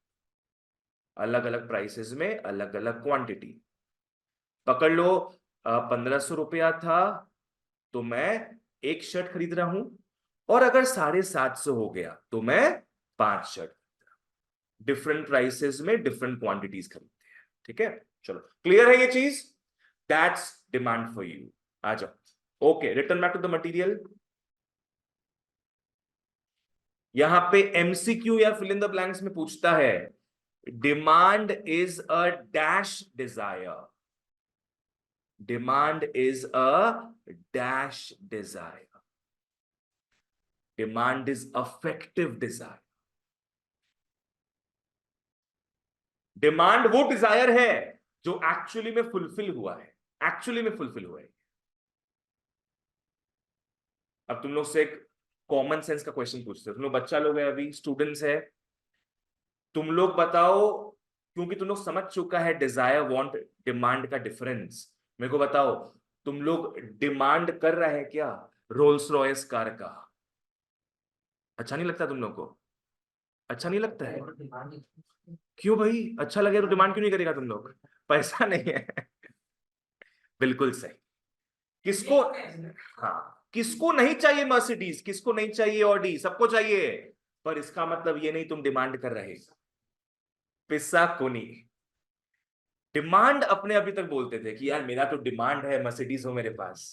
अलग अलग प्राइसेस में अलग अलग क्वांटिटी। पकड़ लो 1500 रुपया था तो मैं एक शर्ट खरीद रहा हूं, और अगर 750 हो गया तो मैं 5 शर्ट। डिफरेंट प्राइसेस में डिफरेंट क्वांटिटीज खरीदते हैं। ठीक है, चलो क्लियर है ये चीज? That's demand for you. आ जाओ। Okay, return back to the material. यहां पे एमसीक्यू या फिल इन द ब्लैंक्स में पूछता है demand is a dash desire. Demand is a dash desire. Demand is effective desire. Demand वो डिजायर है जो एक्चुअली में फुलफिल हुआ है, एक्चुअली में फुलफिल हुआ है। अब तुम लोग से एक कॉमन सेंस का क्वेश्चन पूछते हो, तुम लोग बच्चा लोग है, अभी स्टूडेंट्स है, तुम लोग बताओ, क्योंकि तुम लोग समझ चुका है डिजायर वांट डिमांड का डिफरेंस। मेरे को बताओ, तुम लोग डिमांड कर रहे हैं क्या रोल्स रॉयस कार का? अच्छा नहीं लगता तुम लोग को? अच्छा नहीं लगता है? क्यों भाई, अच्छा लगे तो डिमांड क्यों नहीं करेगा तुम लोग? पैसा नहीं है। बिल्कुल सही। किसको, हाँ किसको नहीं चाहिए मर्सिडीज, किसको नहीं चाहिए ऑडी? सबको चाहिए, पर इसका मतलब ये नहीं तुम डिमांड कर रहे। पिस्सा कोनी डिमांड अपने अभी तक बोलते थे कि यार मेरा तो डिमांड है मर्सिडीज हो मेरे पास।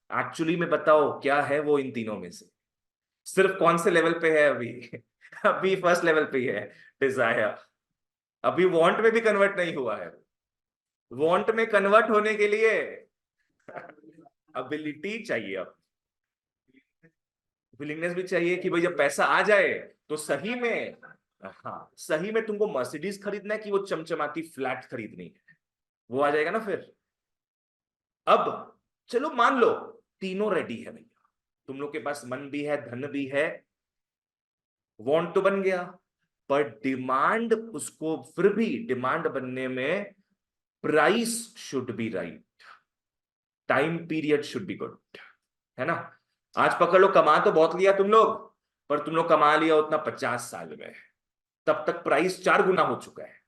एक्चुअली में बताओ क्या है वो इन तीनों में से? सिर्फ कौन से लेवल पे है अभी? अभी फर्स्ट लेवल पे ही है, डिजायर। अभी वांट में भी कन्वर्ट नहीं हुआ है। वांट में कन्वर्ट होने के लिए एबिलिटी चाहिए, अब विलिंगनेस भी चाहिए कि भाई जब पैसा आ जाए तो सही में, हाँ सही में तुमको मर्सिडीज खरीदना है कि वो चमचमाती फ्लैट खरीदनी है, वो आ जाएगा ना फिर। अब चलो मान लो तीनों रेडी है भैया, तुम लोग के पास मन भी है, धन भी है, वांट तो बन गया, पर डिमांड, उसको फिर भी डिमांड बनने में price should be right, time period should be good, है ना? आज पकड़ लो, कमा तो बहुत लिया तुम लोग, पर तुम लोग कमा लिया उतना 50 साल में, तब तक प्राइस 4 गुना हो चुका है।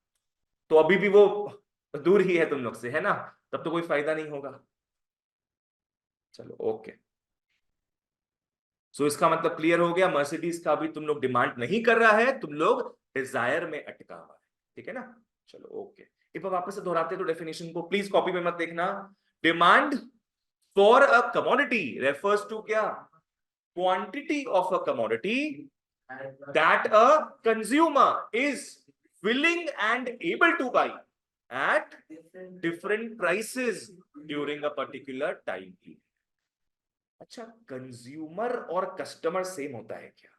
तो अभी भी वो दूर ही है तुम लोग से, है ना? तब तो कोई फायदा नहीं होगा। चलो ओके। सो इसका मतलब क्लियर हो गया, मर्सिडीज का भी तुम लोग डिमांड नहीं कर रहा है, तुम लोग डिजायर में अटका हुआ है। ठीक है ना? चलो ओके। एक बार वापस से दोहराते तो डेफिनेशन को, प्लीज कॉपी में मत देखना। Demand for a commodity refers to क्या? Quantity of a commodity that a consumer is willing and able to buy at different prices during a particular time period. अच्छा, कंज्यूमर और customer same होता है क्या?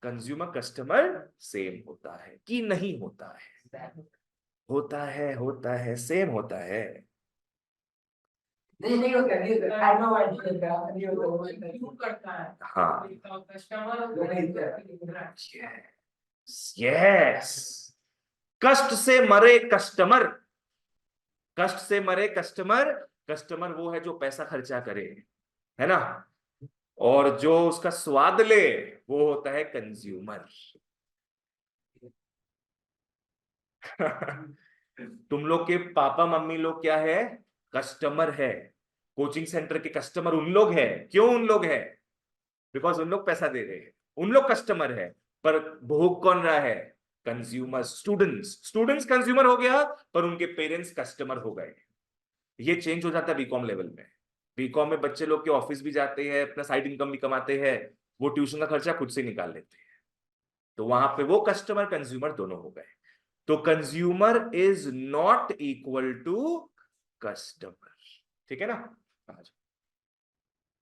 Consumer customer same होता है कि नहीं होता है? होता है, सेम होता है। नहीं नहीं होता, नहीं होता। I know what you होता, नहीं होता। क्यों करता है? हाँ, कस्टमर यस। कष्ट से मरे कस्टमर, कष्ट से मरे कस्टमर। कस्टमर वो है जो पैसा खर्चा करे, है ना? और जो उसका स्वाद ले वो होता है कंज्यूमर। तुम लोग के पापा मम्मी लोग क्या है? कस्टमर है। कोचिंग सेंटर के कस्टमर उन लोग है। क्यों उन लोग है? बिकॉज उन लोग पैसा दे रहे हैं, उन लोग कस्टमर है। पर भोग कौन रहा है? कंज्यूमर। स्टूडेंट्स, स्टूडेंट्स कंज्यूमर हो गया, पर उनके पेरेंट्स कस्टमर हो गए। ये चेंज हो जाता है बीकॉम लेवल में। बीकॉम में बच्चे लोग के ऑफिस भी जाते हैं, अपना साइड इनकम भी कमाते हैं, वो ट्यूशन का खर्चा खुद से निकाल लेते हैं। तो वहां पे वो कस्टमर कंज्यूमर दोनों हो गए। तो consumer is not equal to customer. ठीक है ना?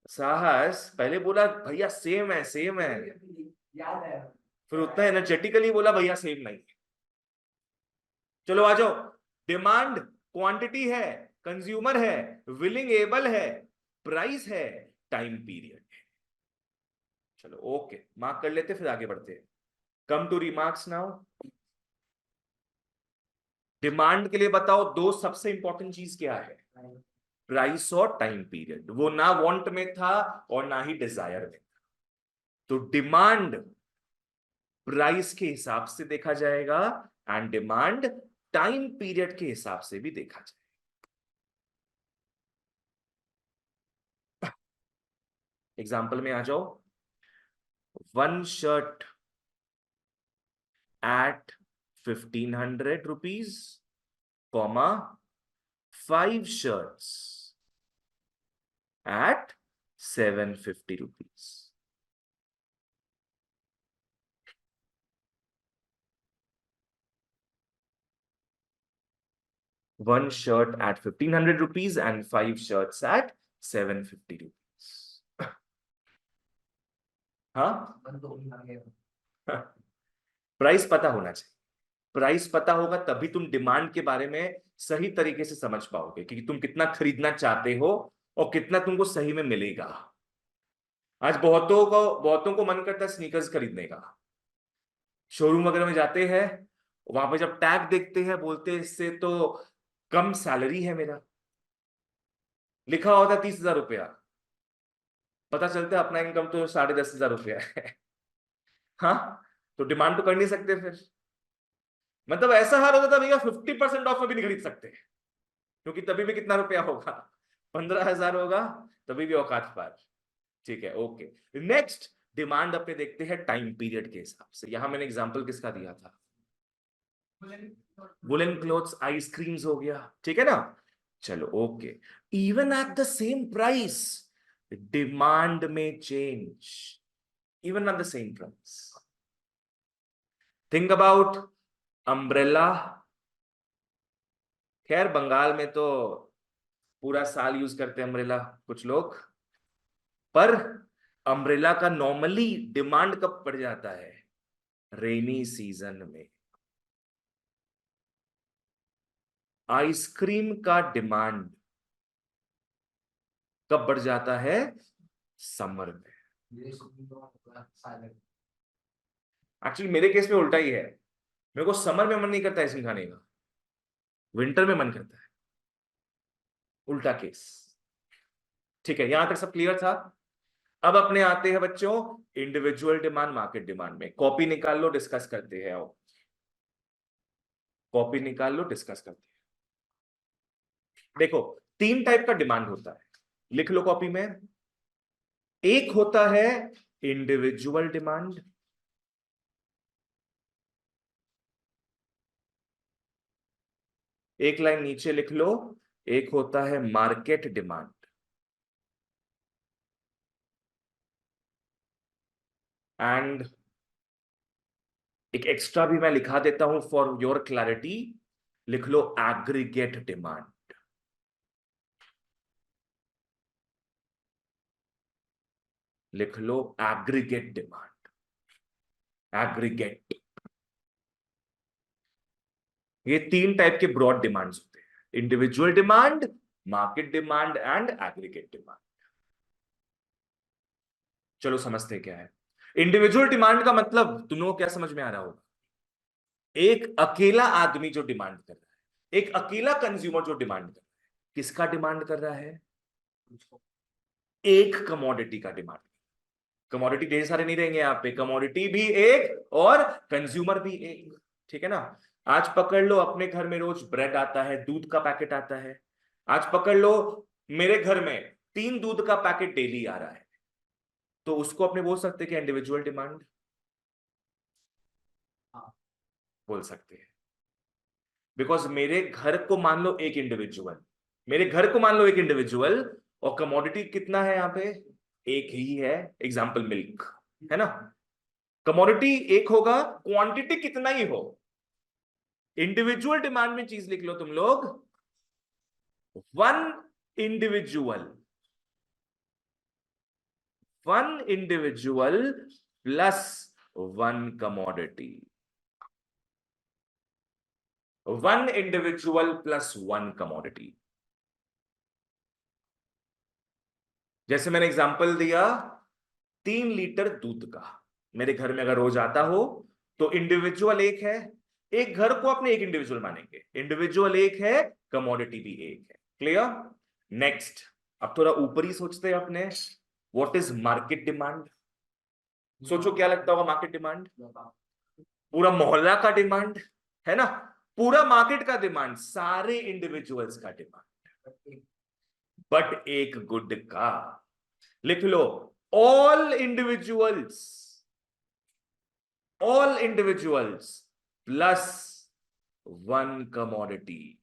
साहस पहले बोला भैया सेम है, सेम है, याद है। फिर उतना एनर्जेटिकली बोला भैया सेम नहीं है। चलो आ जाओ। डिमांड क्वांटिटी है, कंज्यूमर है, विलिंग एबल है, प्राइस है, टाइम पीरियड है। चलो ओके, मार्क कर लेते फिर आगे बढ़ते हैं। Come to remarks now. Demand के लिए बताओ दो सबसे इंपॉर्टेंट चीज क्या है? प्राइस और टाइम पीरियड। वो ना वांट में था और ना ही डिजायर में था। तो डिमांड प्राइस के हिसाब से देखा जाएगा एंड डिमांड टाइम पीरियड के हिसाब से भी देखा जाएगा। एग्जाम्पल में आ जाओ। One shirt eight 1500 rupees, comma 5 shirts at 750 rupees. One shirt at 1500 rupees and 5 shirts at 750 rupees. हाँ, प्राइस पता होना चाहिए। प्राइस पता होगा तभी तुम डिमांड के बारे में सही तरीके से समझ पाओगे कि तुम कितना खरीदना चाहते हो और कितना तुमको सही में मिलेगा। आज बहुतों को मन करता है स्नीकर्स खरीदने का। शोरूम वगैरह में जाते हैं, वहां पे जब टैग देखते हैं बोलते हैं इससे तो कम सैलरी है मेरा, लिखा होता है 30,000 रुपया। पता चलता है अपना इनकम तो 10,500 रुपया है। हाँ, तो डिमांड तो कर नहीं सकते फिर। मतलब ऐसा हाल होता था भैया 50% ऑफ में भी नहीं खरीद सकते, क्योंकि तभी भी कितना रुपया होगा? 15,000 होगा, तभी भी औकात पार। ठीक है ओके। नेक्स्ट, डिमांड अपने देखते हैं टाइम पीरियड के हिसाब से। यहां मैंने एग्जांपल किसका दिया था? वुलन क्लोथ्स, आइसक्रीम्स हो गया। ठीक है ना? चलो okay. Even at the same price demand में change, even at the same price. Think about umbrella. खैर बंगाल में तो पूरा साल यूज करते हैं अम्ब्रेला कुछ लोग, पर अम्ब्रेला का नॉर्मली डिमांड कब पड़ जाता है? रेनी सीजन में। आइसक्रीम का डिमांड कब बढ़ जाता है? समर में। एक्चुअली मेरे केस में उल्टा ही है। मेरे को समर में मन नहीं करता आइसक्रीम खाने का, विंटर में मन करता है। उल्टा केस। ठीक है, यहां तक सब क्लियर था। अब अपने आते हैं बच्चों इंडिविजुअल डिमांड मार्केट डिमांड में। कॉपी निकाल लो, डिस्कस करते हैं। आओ कॉपी निकाल लो, डिस्कस करते हैं। देखो, तीन टाइप का डिमांड होता है, लिख लो कॉपी में। एक होता है इंडिविजुअल डिमांड, एक लाइन नीचे लिख लो, एक होता है मार्केट डिमांड। एंड एक एक्स्ट्रा भी मैं लिखा देता हूं फॉर योर क्लैरिटी, लिख लो एग्रीगेट डिमांड। लिख लो एग्रीगेट डिमांड। एग्रीगेट, ये तीन टाइप के ब्रॉड डिमांड्स होते हैं, individual demand, market demand and aggregate demand. चलो समझते हैं क्या है इंडिविजुअल डिमांड का मतलब। तुम लोगों को क्या समझ में आ रहा होगा? एक अकेला आदमी जो डिमांड कर रहा है, एक अकेला कंज्यूमर जो डिमांड कर रहा है। किसका डिमांड कर रहा है? एक कमोडिटी का डिमांड। कमोडिटी ढेर सारे नहीं रहेंगे यहाँ पे, कमोडिटी भी एक और कंज्यूमर भी एक। ठीक है ना? आज पकड़ लो अपने घर में रोज ब्रेड आता है, दूध का पैकेट आता है। आज पकड़ लो मेरे घर में 3 दूध का पैकेट डेली आ रहा है, तो उसको अपने बोल सकते हैं कि इंडिविजुअल डिमांड बोल सकते हैं। बिकॉज मेरे घर को मान लो एक इंडिविजुअल, मेरे घर को मान लो एक इंडिविजुअल, और कमोडिटी कितना है यहाँ पे? एक ही है। एग्जाम्पल मिल्क, है ना? कमोडिटी एक होगा, क्वांटिटी कितना ही हो। इंडिविजुअल डिमांड में चीज लिख लो तुम लोग, one individual, one individual plus one commodity. One individual plus one commodity. जैसे मैंने एग्जांपल दिया 3 लीटर दूध का, मेरे घर में अगर रोज आता हो, तो इंडिविजुअल एक है। एक घर को अपने एक इंडिविजुअल मानेंगे, इंडिविजुअल एक है, कमोडिटी भी एक है। क्लियर? नेक्स्ट, अब थोड़ा ऊपरी सोचते हैं अपने, व्हाट इज मार्केट डिमांड? सोचो क्या लगता होगा मार्केट डिमांड? पूरा मोहल्ला का डिमांड, है ना? पूरा मार्केट का डिमांड, सारे इंडिविजुअल्स का डिमांड, बट एक गुड का। लिख लो all individuals, all individuals plus one commodity.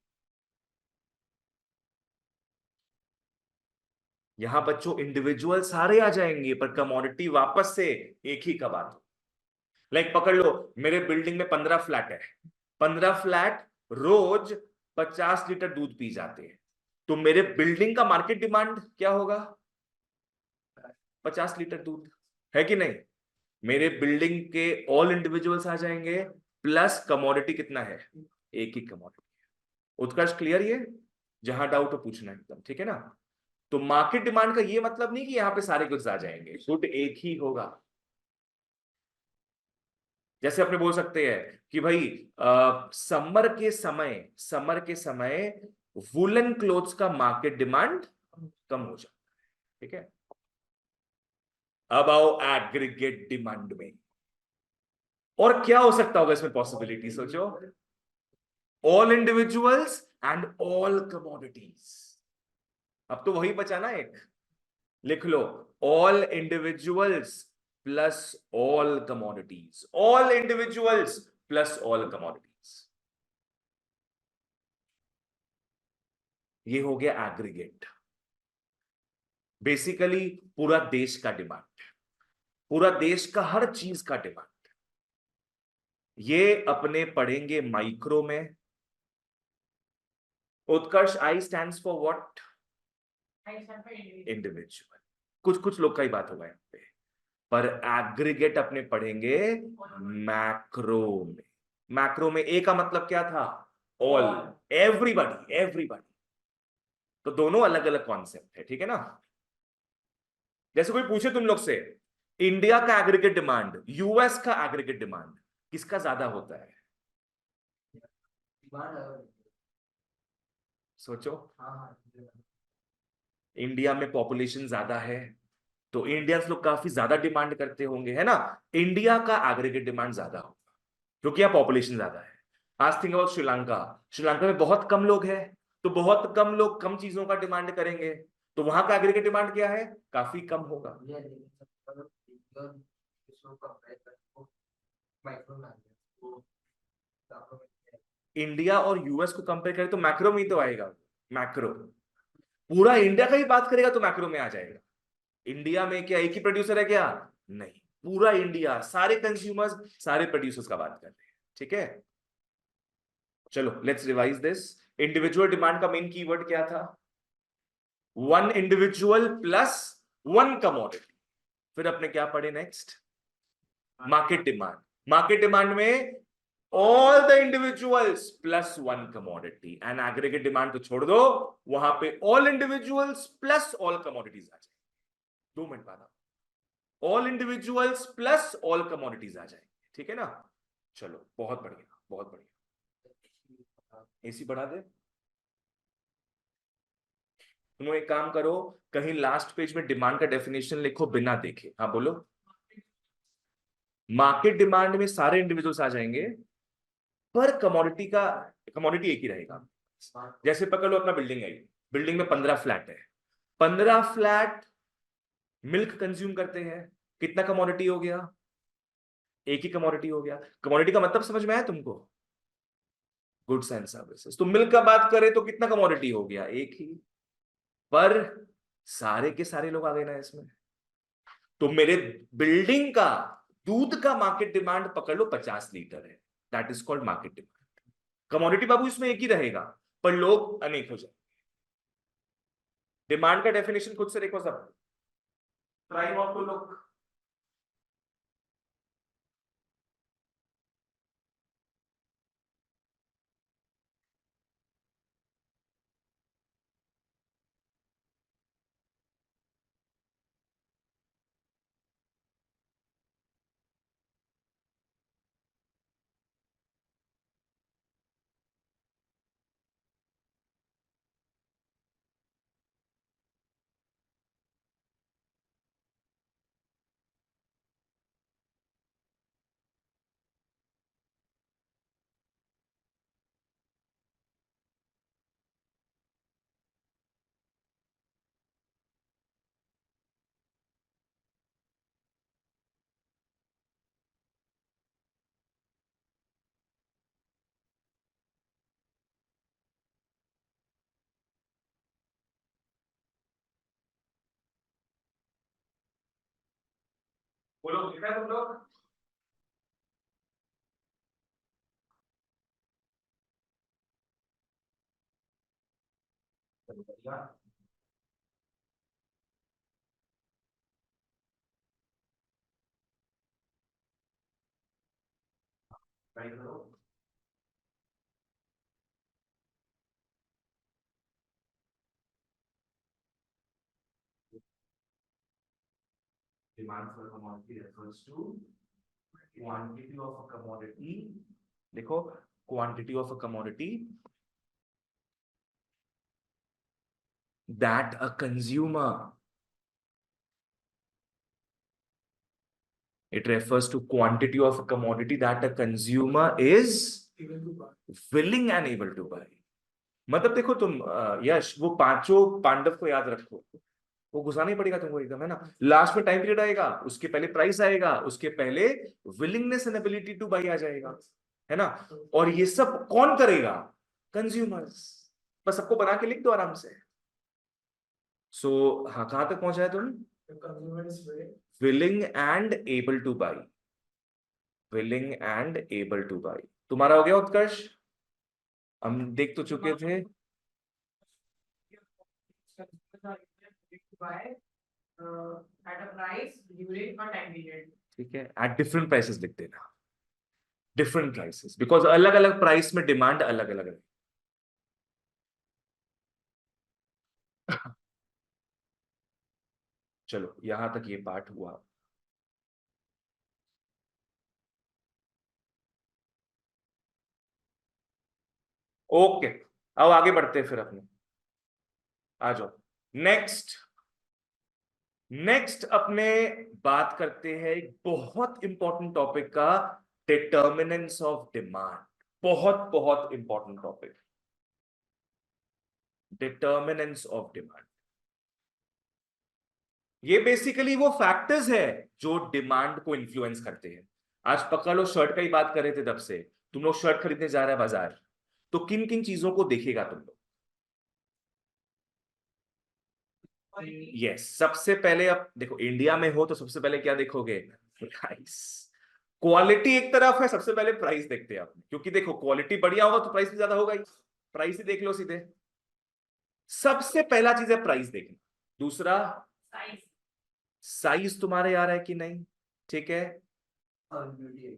यहां बच्चों इंडिविजुअल सारे आ जाएंगे, पर कमोडिटी वापस से एक ही का बात हो। लाइक पकड़ लो मेरे बिल्डिंग में 15 फ्लैट है, 15 फ्लैट रोज 50 लीटर दूध पी जाते हैं, तो मेरे बिल्डिंग का मार्केट डिमांड क्या होगा? 50 लीटर दूध, है कि नहीं? मेरे बिल्डिंग के ऑल इंडिविजुअल्स आ जाएंगे, प्लस कमोडिटी कितना है? एक ही कमोडिटी। उत्कर्ष क्लियर? ये जहां डाउट हो पूछना एकदम, ठीक है ना? तो मार्केट डिमांड का ये मतलब नहीं कि यहां पे सारे गुड्स आ जाएंगे, गुड एक ही होगा। जैसे अपने बोल सकते हैं कि भाई समर के समय, समर के समय वुलन क्लोथ्स का मार्केट डिमांड कम हो जाता है। ठीक है? अब आओ एग्रीगेट डिमांड में, और क्या हो सकता होगा इसमें पॉसिबिलिटी सोचो। All individuals and all commodities. अब तो वही बचा ना एक, लिख लो all individuals plus all commodities, all individuals plus all commodities. ये हो गया एग्रीगेट। बेसिकली पूरा देश का डिमांड, पूरा देश का हर चीज का डिमांड। ये अपने पढ़ेंगे माइक्रो में। Utkarsh, I stands for what? Individual. कुछ कुछ लोग का ही बात होगा यहाँ पे, पर एग्रीगेट अपने पढ़ेंगे मैक्रो में। मैक्रो में ए का मतलब क्या था? All, everybody, everybody. तो दोनों अलग अलग कॉन्सेप्ट है, ठीक है ना? जैसे कोई पूछे तुम लोग से इंडिया का एग्रीगेट डिमांड, यूएस का एग्रीगेट डिमांड, किसका ज्यादा होता है? सोचो। इंडिया में पॉपुलेशन ज्यादा है, तो इंडियंस लोग काफी ज्यादा डिमांड करते होंगे, है ना। इंडिया का एग्रीगेट डिमांड ज्यादा होगा क्योंकि यहाँ पॉपुलेशन ज्यादा है। आज थिंक अबाउट श्रीलंका। श्रीलंका में बहुत कम लोग हैं, तो बहुत कम लोग कम चीजों का डिमांड करेंगे, तो वहां का एग्रीगेट डिमांड क्या है, काफी कम होगा। इंडिया और यूएस को कंपेयर करें तो मैक्रो में ही तो आएगा। मैक्रो पूरा इंडिया का ही बात करेगा तो मैक्रो में आ जाएगा। इंडिया में क्या एक ही प्रोड्यूसर है क्या, नहीं, पूरा इंडिया, सारे कंज्यूमर्स, सारे प्रोड्यूसर्स का बात कर रहे हैं, ठीक है। चलो let's revise this. Individual demand का मेन कीवर्ड क्या था, one individual plus one commodity. फिर अपने क्या पढ़े next, market demand. Market demand में all the individuals plus one commodity, and aggregate demand तो छोड़ दो, वहां पे all individuals plus all commodities आ जाए। 2 मिनट बाद all individuals plus all commodities आ जाएंगे, ठीक है ना। चलो बहुत बढ़िया, बहुत बढ़िया। एसी बढ़ा दे। तुम एक काम करो, कहीं लास्ट पेज में डिमांड का डेफिनेशन लिखो बिना देखे। हाँ बोलो। मार्केट डिमांड में सारे इंडिविजुअल्स आ जाएंगे, पर कमोडिटी का, कमोडिटी एक ही रहेगा। जैसे पकड़ लो अपना बिल्डिंग है, बिल्डिंग में 15 फ्लैट है, 15 फ्लैट मिल्क कंज्यूम करते हैं, कितना कमोडिटी हो गया, एक ही कमोडिटी हो गया। कमोडिटी का मतलब समझ में आया तुमको, गुड्स एंड सर्विसेज। तो मिल्क का बात करें तो कितना कमोडिटी हो गया, एक ही, पर सारे के सारे लोग आ गए ना इसमें। तो मेरे बिल्डिंग का दूध का मार्केट डिमांड पकड़ लो 50 लीटर है, that is called market demand. Commodity बाबू इसमें एक ही रहेगा, पर लोग अनेक हो जाए। डिमांड का डेफिनेशन खुद से देखो सब, ट्राई नॉट टू लुक। बोलो लिखा है तुम लोग। चलो बढ़िया। ट्राई करो। Demand for a commodity refers to quantity of a commodity. देखो, quantity of a commodity that a consumer, it refers to quantity of a commodity that a consumer is willing and able to buy. मतलब देखो तुम यश, वो पांचों पांडव को याद रखो, वो घुसाना ही पड़ेगा तुमको एकदम, है ना। लास्ट में टाइम पीरियड आएगा, उसके पहले प्राइस आएगा, उसके पहले willingness and ability to buy आ जाएगा, है ना। और ये सब कौन करेगा, कंज्यूमर्स। बस सबको बना के लिख दो आराम से। सो हाँ, कहां तक पहुंचा है तुम, willing and able to by, willing and able to by. तुम्हारा हो गया उत्कर्ष, हम देख तो चुके थे। At a price during a time period. ठीक है, एट डिफरेंट प्राइसेस लिख देना, डिफरेंट प्राइसेस, बिकॉज अलग अलग प्राइस में डिमांड अलग अलग है। चलो यहां तक ये पार्ट हुआ। ओके, अब आगे बढ़ते हैं फिर अपने, आ जाओ। नेक्स्ट अपने बात करते हैं एक बहुत इंपॉर्टेंट टॉपिक का, डिटर्मिनेंट्स ऑफ डिमांड। बहुत बहुत important topic, determinants of demand. ये बेसिकली वो फैक्टर्स है जो डिमांड को इन्फ्लुएंस करते हैं। आज पकड़ लो, शर्ट का ही बात कर रहे थे तब से, तुम लोग शर्ट खरीदने जा रहे हैं बाजार, तो किन किन चीजों को देखेगा तुम लोग? यस, सबसे पहले अब देखो, इंडिया में हो तो सबसे पहले क्या देखोगे? प्राइस। क्वालिटी एक तरफ है, सबसे पहले प्राइस देखते हैं आपने, क्योंकि देखो क्वालिटी बढ़िया होगा तो प्राइस भी ज्यादा होगा ही। प्राइस ही देख लो सीधे, सबसे पहला चीज है प्राइस देखना। दूसरा, Size. साइज तुम्हारे आ रहा है कि नहीं, ठीक है, तुम्हें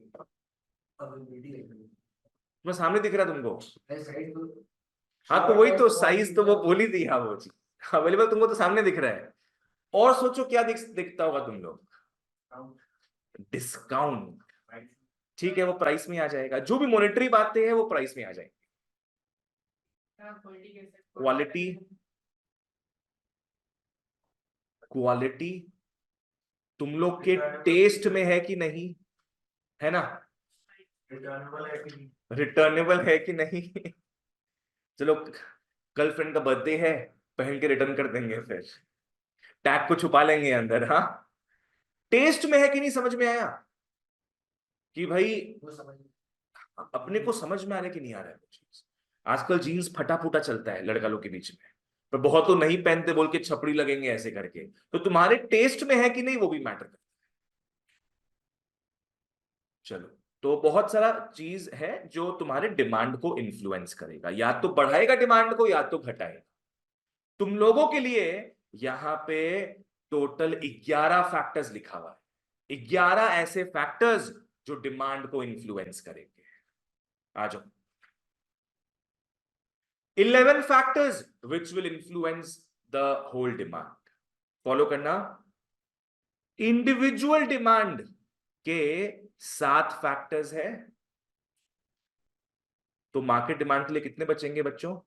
सामने दिख रहा है तुमको? हाँ तो वही तो, साइज तो वो बोल ही दिया, वो चीज अवेलेबल तुमको तो सामने दिख रहा है। और सोचो क्या दिखता होगा तुम लोग? डिस्काउंट। ठीक है, वो प्राइस में आ जाएगा, जो भी मॉनेटरी बातें हैं वो प्राइस में आ जाएंगी। क्वालिटी, क्वालिटी तुम लोग के टेस्ट में है कि नहीं, है ना? रिटर्नेबल है कि नहीं? चलो, गर्लफ्रेंड का बर्थडे है, पहन के रिटर्न कर देंगे, फिर टैग को छुपा लेंगे अंदर। हाँ, टेस्ट में है कि नहीं, समझ में आया कि भाई अपने को समझ में आ रहा है कि नहीं आ रहा है वो चीज। आजकल जीन्स फटा फूटा चलता है लड़का लोग के बीच में, पर बहुत तो नहीं पहनते बोल के छपड़ी लगेंगे ऐसे करके, तो तुम्हारे टेस्ट में है कि नहीं वो भी मैटर करता है। चलो, तो बहुत सारा चीज है जो तुम्हारे डिमांड को इन्फ्लुएंस करेगा, या तो बढ़ाएगा डिमांड को या तो घटाएगा। तुम लोगों के लिए यहां पे टोटल 11 फैक्टर्स लिखा हुआ है, 11 ऐसे फैक्टर्स जो डिमांड को इन्फ्लुएंस करेंगे। आ जाओ, 11 factors which will influence the whole demand. Follow करना। इंडिविजुअल डिमांड के 7 फैक्टर्स है, तो मार्केट डिमांड के लिए कितने बचेंगे बच्चों?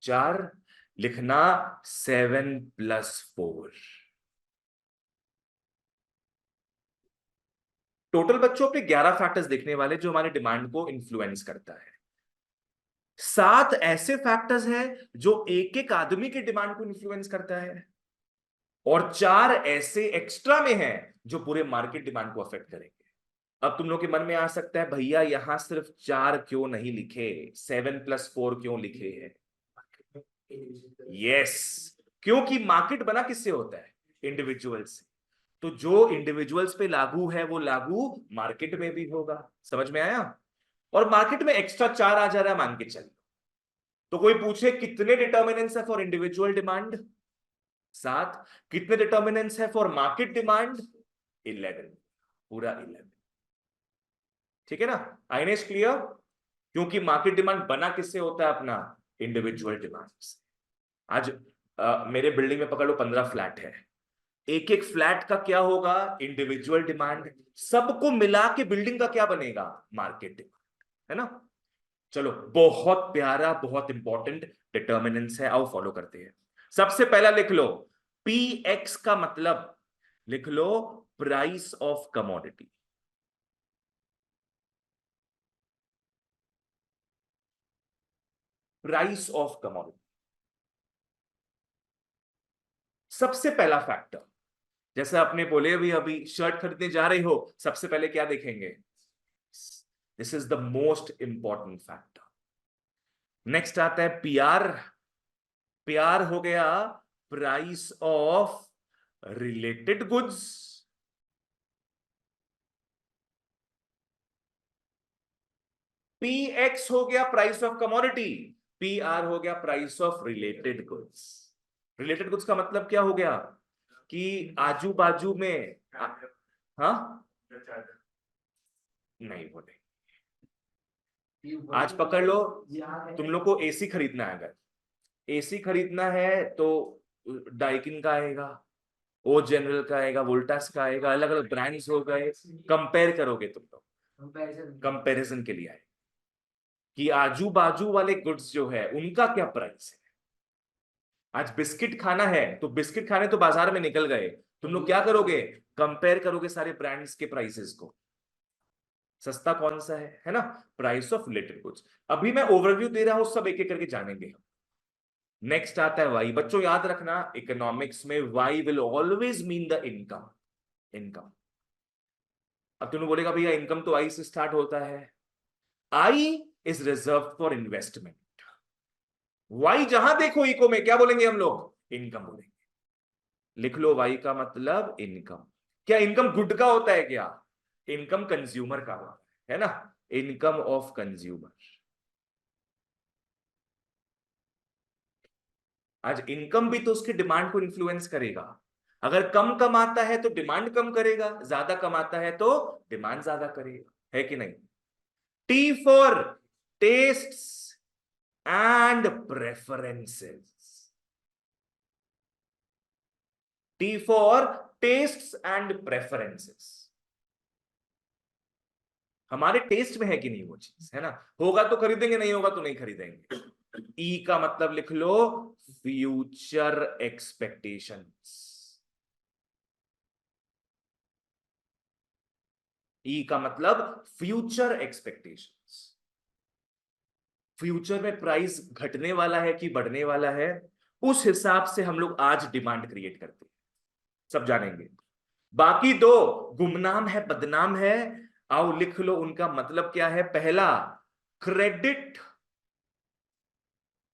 4। लिखना 7+4। टोटल बच्चों पे 11 फैक्टर्स देखने वाले जो हमारे डिमांड को इन्फ्लुएंस करता है। 7 ऐसे फैक्टर्स हैं जो एक एक आदमी के डिमांड को इन्फ्लुएंस करता है, और 4 ऐसे एक्स्ट्रा में हैं जो पूरे मार्केट डिमांड को अफेक्ट करेंगे। अब तुम लोग के मन में आ सकता है, भैया यहां सिर्फ 4 क्यों नहीं लिखे, 7+4 क्यों लिखे हैं? यस, क्योंकि मार्केट बना किससे होता है? इंडिविजुअल से। तो जो इंडिविजुअल्स पे लागू है वो लागू मार्केट में भी होगा। समझ में आया? और मार्केट में एक्स्ट्रा 4 आ जा रहा है, मान के चल। तो कोई पूछे कितने डिटर्मिनेंट्स है फॉर इंडिविजुअल डिमांड? 7। कितने डिटर्मिनेंट्स है फॉर मार्केट डिमांड? 11, पूरा 11। ठीक है ना? आइनेस क्लियर? क्योंकि मार्केट डिमांड बना किससे होता है अपना? इंडिविजुअल डिमांड से। आज मेरे बिल्डिंग में पकड़ लो 15 फ्लैट है, एक एक फ्लैट का क्या होगा? Individual demand. सबको मिला के बिल्डिंग का क्या बनेगा? मार्केट डिमांड, है ना? चलो, बहुत प्यारा, बहुत इंपॉर्टेंट डिटर्मिनेंट्स है, आओ फॉलो करते हैं। सबसे पहला लिख लो, पी एक्स का मतलब लिख लो price of commodity. Price of commodity सबसे पहला फैक्टर। जैसे आपने बोले अभी अभी शर्ट खरीदने जा रहे हो, सबसे पहले क्या देखेंगे? This is the most important factor. Next आता है पीआर। पीआर हो गया price of related goods. P x हो गया price of commodity, P R हो गया price of related goods. Related goods का मतलब क्या हो गया? कि आजू बाजू में हाँ, नहीं बोले। आज पकड़ लो, तुम लोग को एसी खरीदना है, अगर एसी खरीदना है तो डाइकिन का आएगा, ओ जनरल का आएगा, वोल्टास का आएगा, अलग अलग ब्रांड्स हो गए। कंपेयर करोगे तुम लोग, कंपैरिजन के लिए आए कि आजू बाजू वाले गुड्स जो है उनका क्या प्राइस है। आज बिस्किट खाना है तो बिस्किट खाने तो बाजार में निकल गए, तुम लोग क्या करोगे, कंपेयर करोगे सारे ब्रांड्स के प्राइसेस को, सस्ता कौन सा है ना, प्राइस ऑफ रिलेटेड गुड्स। अभी मैं ओवरव्यू दे रहा हूं, सब एक एक करके जानेंगे। नेक्स्ट आता है वाई। बच्चों याद रखना, इकोनॉमिक्स में Y will always mean the income. Income. अब तुमने बोलेगा भैया इनकम तो आई से स्टार्ट होता है। I is reserve for investment. Y जहां देखो इको में क्या बोलेंगे हम लोग, इनकम बोलेंगे। लिख लो, वाई का मतलब इनकम। क्या इनकम गुड का होता है क्या, इनकम कंज्यूमर का होता है ना, इनकम ऑफ कंज्यूमर। आज इनकम भी तो उसके डिमांड को इन्फ्लुएंस करेगा। अगर कम कमाता है तो डिमांड कम करेगा, ज्यादा कमाता है तो डिमांड ज्यादा करेगा, है कि नहीं। T for tests and preferences. T for tests and preferences. हमारे टेस्ट में है कि नहीं वो चीज, है ना, होगा तो खरीदेंगे, नहीं होगा तो नहीं खरीदेंगे। ई का मतलब लिख लो, फ्यूचर एक्सपेक्टेशंस। ई का मतलब फ्यूचर एक्सपेक्टेशंस। फ्यूचर में प्राइस घटने वाला है कि बढ़ने वाला है, उस हिसाब से हम लोग आज डिमांड क्रिएट करते हैं, सब जानेंगे। बाकी दो गुमनाम है, बदनाम है, आओ लिख लो उनका मतलब क्या है। पहला, क्रेडिट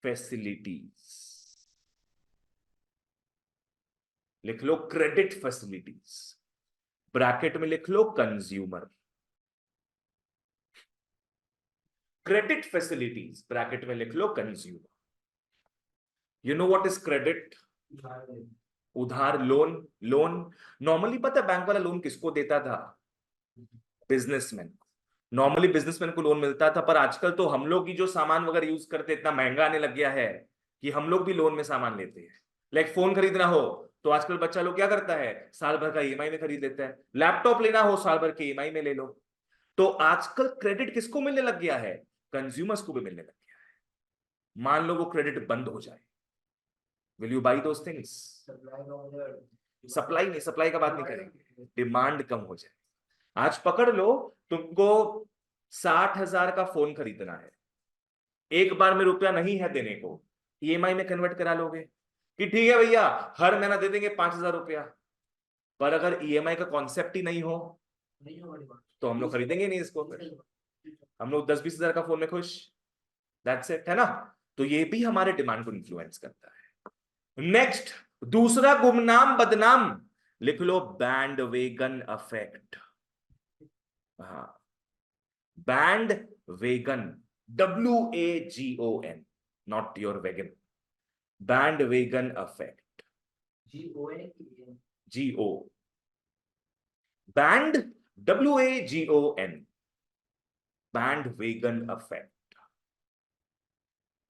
फैसिलिटीज। लिख लो क्रेडिट फैसिलिटीज, ब्रैकेट में लिख लो कंज्यूमर। क्रेडिट फैसिलिटीज ब्रैकेट में लिख लो consumer. You know what is credit, उधार, लोन। लोन नॉर्मली पता है बैंक वाला लोन किसको देता था, बिजनेसमैन। नॉर्मली बिजनेसमैन को लोन मिलता था, पर आजकल तो हम लोग ही जो सामान वगैरह यूज करते इतना महंगा आने लग गया है कि हम लोग भी लोन में सामान लेते हैं। लाइक फोन खरीदना हो तो आजकल बच्चा लोग क्या करता है, साल भर का ईएमआई में खरीद लेता है। लैपटॉप लेना हो साल भर के ईएमआई में ले लो। तो आजकल क्रेडिट किसको मिलने लग गया है, कंज्यूमर्स को भी मिलने लग गया है। मान लो वो क्रेडिट बंद हो जाए, will you by those things. Supply नहीं, सप्लाई का बात नहीं करेंगे, डिमांड कम हो जाए। आज पकड़ लो, तुमको 60,000 का फोन खरीदना है, एक बार में रुपया नहीं है देने को, ईएमआई में कन्वर्ट करा लोगे कि ठीक है भैया हर महीना दे देंगे 5,000 रुपया। पर अगर ईएमआई का कॉन्सेप्ट ही नहीं हो तो हम लोग खरीदेंगे नहीं इसको, फिर हम लोग 10-20 हजार का फोन में खुश, दैट्स इट, है ना। तो ये भी हमारे डिमांड को इन्फ्लुएंस करता है। नेक्स्ट, दूसरा गुमनाम बदनाम, लिख लो बैंड वेगन अफेक्ट। हाँ, bandwagon, WAGON, not your wagon, bandwagon effect, GO, band, WAGON, bandwagon effect.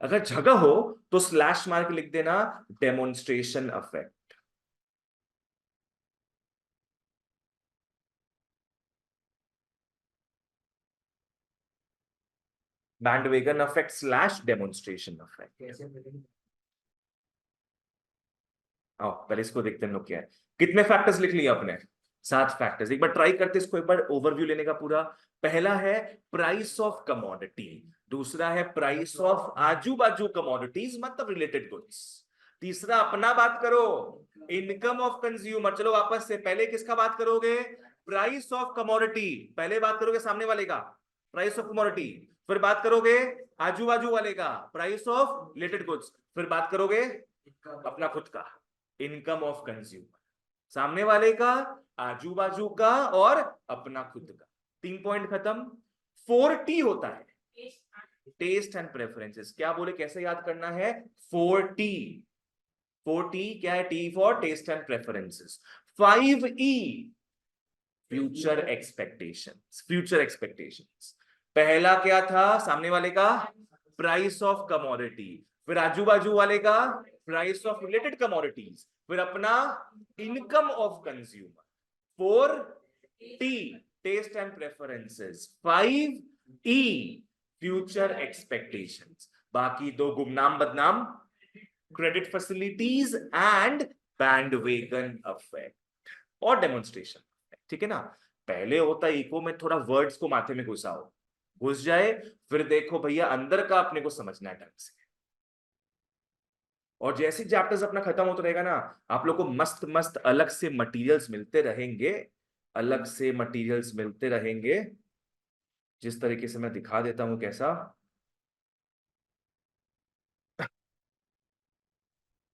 अगर जगह हो तो स्लैश मार के लिख देना, demonstration effect. Bandwagon effect slash demonstration effect. आओ पहले इसको देखते हैं लोग क्या है। कितने फैक्टर्स लिख लिए आपने, 7 फैक्टर्स। एक बार ट्राई करते इसको, एक बार ओवरव्यू लेने का पूरा। पहला है प्राइस ऑफ कमोडिटी, दूसरा है प्राइस ऑफ आजू बाजू कमोडिटीज मतलब रिलेटेड गुड्स, तीसरा अपना बात करो इनकम ऑफ कंज्यूमर। चलो वापस से, पहले किसका बात करोगे, प्राइस ऑफ कमोडिटी, पहले बात करोगे सामने वाले का प्राइस ऑफ कमोडिटी, फिर बात करोगे आजू बाजू वाले का प्राइस ऑफ रिलेटेड गुड्स, फिर बात करोगे अपना खुद का इनकम ऑफ कंज्यूमर, सामने वाले का, आजू बाजू का और अपना खुद का। 3 पॉइंट खत्म। 4T होता है, टेस्ट एंड प्रेफरेंसेस। क्या बोले, कैसे याद करना है, 4T। 4T क्या है, T for taste and preferences. 5E future expectations. Future expectations, पहला क्या था सामने वाले का, प्राइस ऑफ कमोडिटी, फिर आजू बाजू वाले का प्राइस ऑफ रिलेटेड कमोडिटीज, फिर अपना income of consumer. 4T taste and preferences, 5E future expectations. बाकी दो गुमनाम बदनाम, credit facilities and bandwagon effect और डेमोन्स्ट्रेशन। ठीक है ना, पहले होता इको में थोड़ा वर्ड्स को माथे में घुसाओ, घुस जाए, फिर देखो भैया अंदर का अपने को समझना है ढंग से। और जैसे चैप्टर्स अपना खत्म होता रहेगा ना, आप लोग को मस्त मस्त अलग से मटेरियल्स मिलते रहेंगे, अलग से मटेरियल्स मिलते रहेंगे। जिस तरीके से मैं दिखा देता हूं कैसा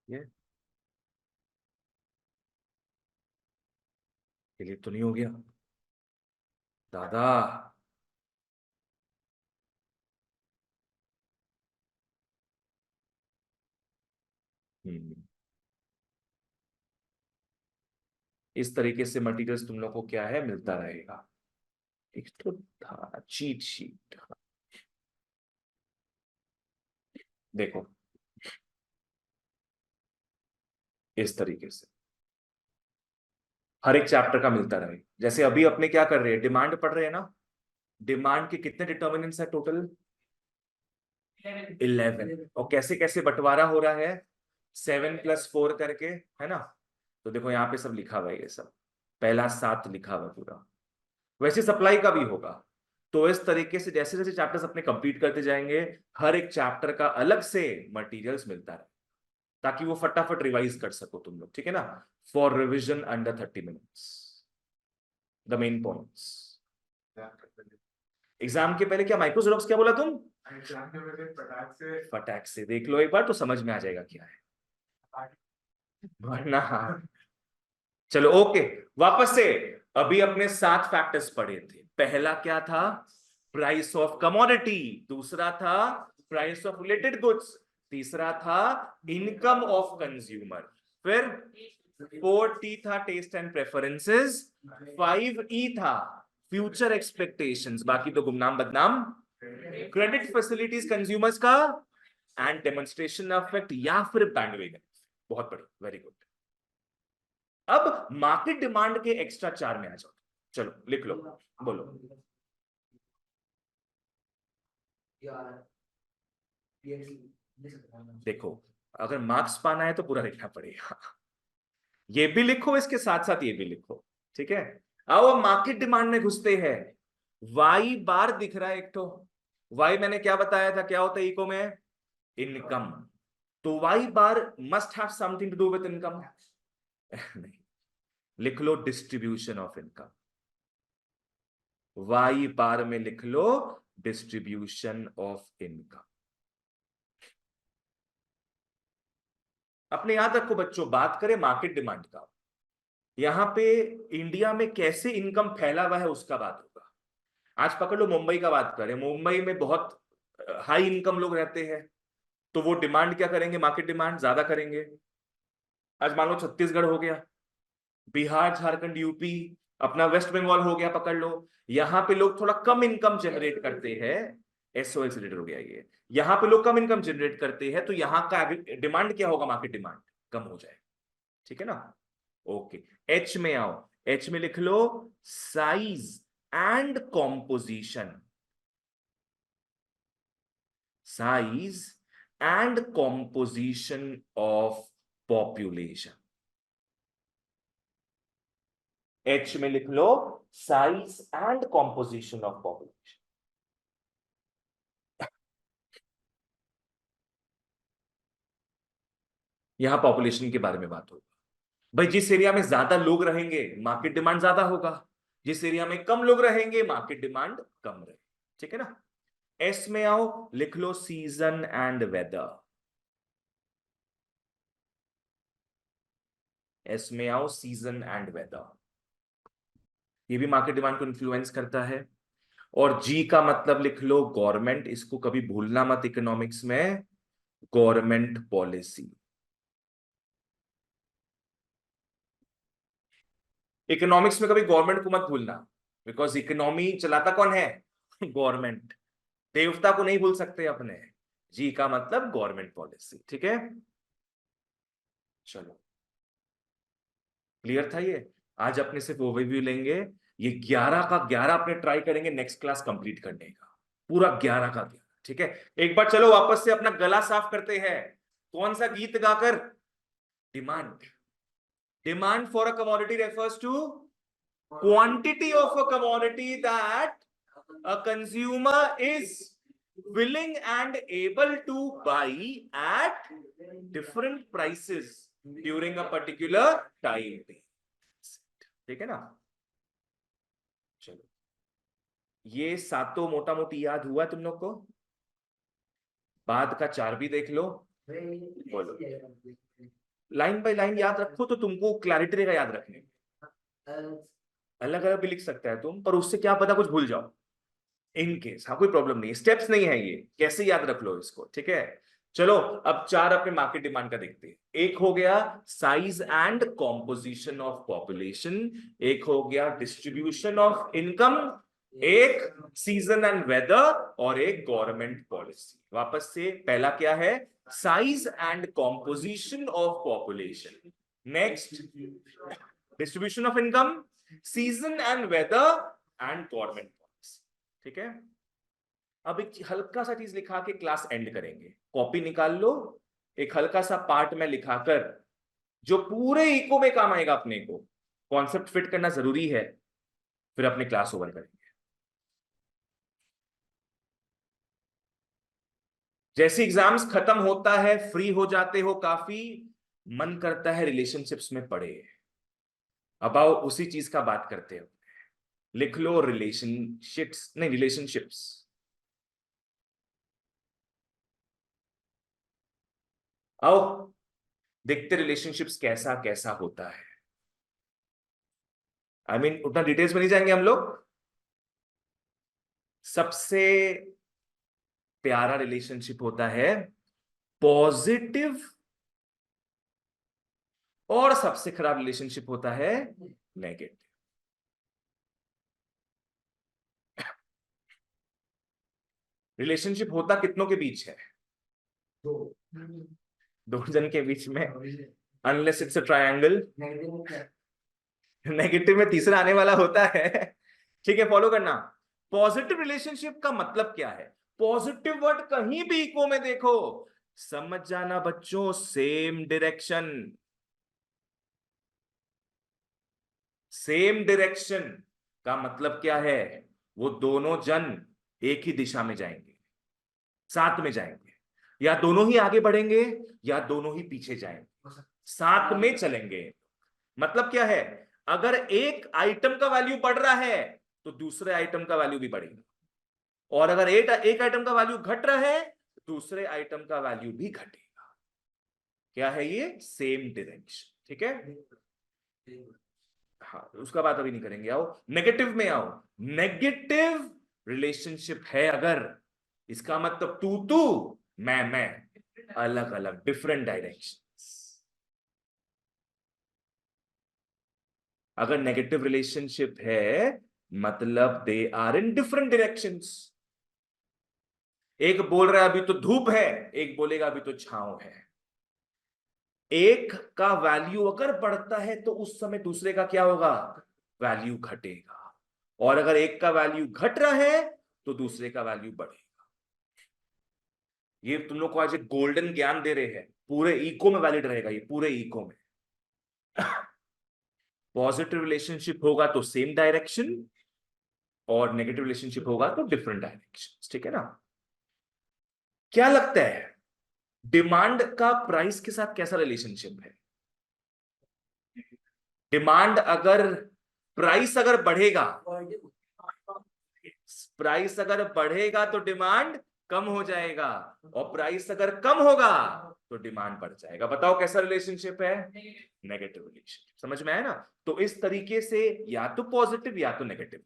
ये क्लिक तो नहीं हो गया दादा। हम्म, इस तरीके से मटेरियल्स तुम लोग को क्या है मिलता रहेगा। एक तो था चीट शीट, देखो इस तरीके से हर एक चैप्टर का मिलता रहे। जैसे अभी अपने क्या कर रहे हैं, डिमांड पढ़ रहे हैं ना, डिमांड के कितने डिटर्मिनेंट्स है टोटल? 11। और कैसे कैसे बंटवारा हो रहा है, 7+4 करके, है ना। तो देखो यहाँ पे सब लिखा हुआ है, ये सब पहला 7 लिखा हुआ है पूरा। वैसे सप्लाई का भी होगा। तो इस तरीके से जैसे जैसे चैप्टर्स अपने कंप्लीट करते जाएंगे, हर एक चैप्टर का अलग से मटेरियल्स मिलता रहे, ताकि वो फटाफट रिवाइज कर सको तुम लोग। ठीक है ना, for revision under 30 minutes the main points. Exam के पहले क्या माइक्रो जेरोक्स क्या बोला तुम? एग्जाम के पहले फटाक से देख लो एक बार तो समझ में आ जाएगा क्या है, वरना चलो ओके। वापस से, अभी अपने 7 फैक्टर्स पढ़े थे। पहला क्या था? Price of commodity. दूसरा था प्राइस ऑफ रिलेटेड गुड्स। तीसरा था इनकम ऑफ कंज्यूमर। फिर 4T था टेस्ट एंड प्रेफरेंसेस। 5E था फ्यूचर एक्सपेक्टेशंस, बाकी तो गुमनाम बदनाम। क्रेडिट फैसिलिटीज कंज्यूमर्स का, एंड डेमोन्स्ट्रेशन इफेक्ट या फिर बैंडवेगन। बहुत बढ़िया, वेरी गुड। अब मार्केट डिमांड के एक्स्ट्रा 4 में आ जाओ। चलो लिख लो, बोलो। देखो अगर मार्क्स पाना है तो पूरा लिखना पड़ेगा। ये भी लिखो, इसके साथ साथ ये भी लिखो। ठीक है, आओ अब मार्केट डिमांड में घुसते हैं। वाई बार दिख रहा है एक तो। वाई मैंने क्या बताया था, क्या होता है इको में? इनकम। तो Y bar must have something to do with income. नहीं, लिख लो distribution of income. Y bar में लिख लो डिस्ट्रीब्यूशन ऑफ इनकम। अपने याद रखो बच्चों, बात करें मार्केट डिमांड का, यहां पे इंडिया में कैसे इनकम फैला हुआ है उसका बात होगा। आज पकड़ लो मुंबई का बात करें, मुंबई में बहुत हाई इनकम लोग रहते हैं, तो वो डिमांड क्या करेंगे? मार्केट डिमांड ज्यादा करेंगे। आज मान लो छत्तीसगढ़ हो गया, बिहार, झारखंड, यूपी, अपना वेस्ट बंगाल हो गया, पकड़ लो, यहाँ पे लोग थोड़ा कम इनकम जनरेट करते हैं। एसओएल से रिलेटेड हो गया ये। यहाँ पे लोग कम इनकम जनरेट करते हैं, तो यहाँ का डिमांड क्या होगा? मार्केट डिमांड कम हो जाए। ठीक है ना, ओके। एच में आओ, एच में लिख लो size and composition. Size and composition of population. H में लिख लो size and composition of population. यहां पॉपुलेशन के बारे में बात होगी। भाई जिस एरिया में ज्यादा लोग रहेंगे मार्केट डिमांड ज्यादा होगा, जिस एरिया में कम लोग रहेंगे मार्केट डिमांड कम रहे। ठीक है ना, एस में आओ, लिख लो सीजन एंड वेदर। एस में आओ, सीजन एंड वेदर, ये भी मार्केट डिमांड को इन्फ्लुएंस करता है। और जी का मतलब लिख लो गवर्नमेंट, इसको कभी भूलना मत इकोनॉमिक्स में, गवर्नमेंट पॉलिसी। इकोनॉमिक्स में कभी गवर्नमेंट को मत भूलना, बिकॉज इकोनॉमी चलाता कौन है? गवर्नमेंट। देवता को नहीं भूल सकते अपने। जी का मतलब गवर्नमेंट पॉलिसी। ठीक है, चलो क्लियर था ये। आज अपने सिर्फ ओवरव्यू लेंगे, ये 11 का 11 अपने ट्राई करेंगे नेक्स्ट क्लास कंप्लीट करने का, पूरा 11 का 11। ठीक है, एक बार चलो वापस से अपना गला साफ करते हैं। कौन सा गीत गाकर? Demand. Demand for a commodity refers to quantity of a commodity that a consumer is willing and able to buy at different prices during a particular time। ठीक है ना? चलो, ये सातों मोटा मोटी याद हुआ तुम लोग को? बाद का चार भी देख लो, बोलो। लाइन बाय लाइन याद रखो तो तुमको क्लैरिटी रहेगा याद रखने में। अलग अलग भी लिख सकता है तुम, पर उससे क्या पता कुछ भूल जाओ। इन केस हाँ, कोई प्रॉब्लम नहीं, स्टेप्स नहीं है ये, कैसे याद रख लो इसको, ठीक है। चलो अब चार अपने मार्केट डिमांड का देखते हैं। एक हो गया size and composition of population, एक हो गया डिस्ट्रीब्यूशन ऑफ इनकम, एक सीजन एंड वेदर, और एक गवर्नमेंट पॉलिसी। वापस से पहला क्या है? Size and composition of population, next distribution of income, season and weather, and government policy. ठीक है, अब एक हल्का सा चीज लिखा के क्लास एंड करेंगे। कॉपी निकाल लो, एक हल्का सा पार्ट में लिखाकर, जो पूरे इको में काम आएगा। अपने को कॉन्सेप्ट फिट करना जरूरी है, फिर अपने क्लास ओवर करेंगे। जैसे एग्जाम्स खत्म होता है, फ्री हो जाते हो काफी, मन करता है रिलेशनशिप्स में पढ़े। अब आओ उसी चीज का बात करते हो। लिख लो रिलेशनशिप्स, नहीं रिलेशनशिप्स। आओ देखते रिलेशनशिप्स कैसा कैसा होता है। आई मीन उतना डिटेल्स में नहीं जाएंगे हम लोग। सबसे प्यारा रिलेशनशिप होता है पॉजिटिव, और सबसे खराब रिलेशनशिप होता है नेगेटिव। रिलेशनशिप होता कितनों के बीच है? दो जन के बीच में, unless it's a triangle. Negative में तीसरा आने वाला होता है। ठीक है, फॉलो करना। पॉजिटिव रिलेशनशिप का मतलब क्या है? पॉजिटिव वर्ड कहीं भी इको में देखो, समझ जाना बच्चों, सेम डायरेक्शन। सेम डायरेक्शन का मतलब क्या है? वो दोनों जन एक ही दिशा में जाएंगे, साथ में जाएंगे, या दोनों ही आगे बढ़ेंगे या दोनों ही पीछे जाएंगे, साथ में चलेंगे। मतलब क्या है? अगर एक आइटम का वैल्यू बढ़ रहा है तो दूसरे आइटम का वैल्यू भी बढ़ेगा, और अगर एक आइटम का वैल्यू घट रहा है तो दूसरे आइटम का वैल्यू भी घटेगा। क्या है ये? Same direction. ठीक है, हाँ उसका बात अभी नहीं करेंगे। आओ नेगेटिव में आओ। नेगेटिव रिलेशनशिप है अगर, इसका मतलब तू तू मैं, अलग अलग डिफरेंट डायरेक्शन। अगर नेगेटिव रिलेशनशिप है मतलब they are in different directions. एक बोल रहा है अभी तो धूप है, एक बोलेगा अभी तो छांव है। एक का वैल्यू अगर बढ़ता है तो उस समय दूसरे का क्या होगा? वैल्यू घटेगा। और अगर एक का वैल्यू घट रहा है तो दूसरे का वैल्यू बढ़ेगा। ये तुम लोग को आज एक गोल्डन ज्ञान दे रहे हैं, पूरे इको में वैलिड रहेगा ये, पूरे इको में। पॉजिटिव रिलेशनशिप होगा तो सेम डायरेक्शन, और नेगेटिव रिलेशनशिप होगा तो डिफरेंट डायरेक्शन। ठीक है ना? क्या लगता है डिमांड का प्राइस के साथ कैसा रिलेशनशिप है? डिमांड अगर, प्राइस अगर बढ़ेगा, प्राइस अगर बढ़ेगा तो डिमांड कम हो जाएगा, और प्राइस अगर कम होगा तो डिमांड बढ़ जाएगा। बताओ कैसा रिलेशनशिप है? Negative relationship. समझ में आया ना? तो इस तरीके से या तो पॉजिटिव या तो नेगेटिव।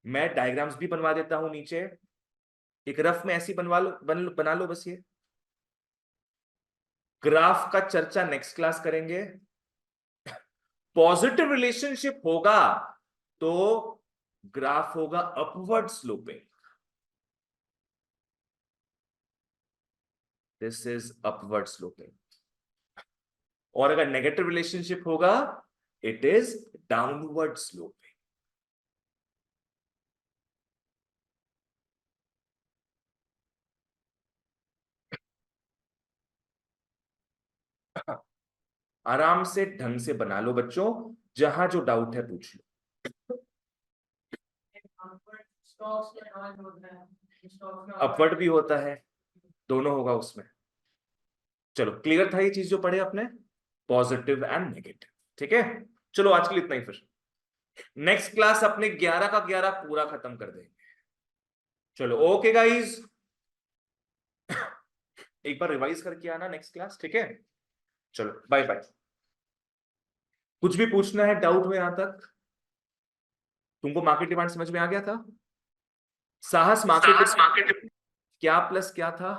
मैं डायग्राम्स भी बनवा देता हूं नीचे, एक रफ में ऐसी बनवा लो, बना लो बस। ये ग्राफ का चर्चा नेक्स्ट क्लास करेंगे। पॉजिटिव रिलेशनशिप होगा तो ग्राफ होगा upward sloping, this is upward sloping. और अगर नेगेटिव रिलेशनशिप होगा इट इज डाउनवर्ड स्लोपिंग। आराम से ढंग से बना लो बच्चों, जहां जो डाउट है पूछ लो। स्टॉक्स में और होता है, स्टॉक्स में अपवर्ड भी होता है, दोनों होगा उसमें। चलो क्लियर था ये चीज जो पढ़े अपने, पॉजिटिव एंड नेगेटिव। ठीक है, चलो आज के लिए इतना ही, फिर नेक्स्ट क्लास अपने 11 का 11 पूरा खत्म कर देंगे। चलो ओके गाइज, एक बार रिवाइज करके आना नेक्स्ट क्लास, ठीक है। चलो बाय बाय। कुछ भी पूछना है, डाउट हो यहां तक? तुमको मार्केट डिमांड समझ में आ गया था? साहस मार्केट क्या प्लस क्या था?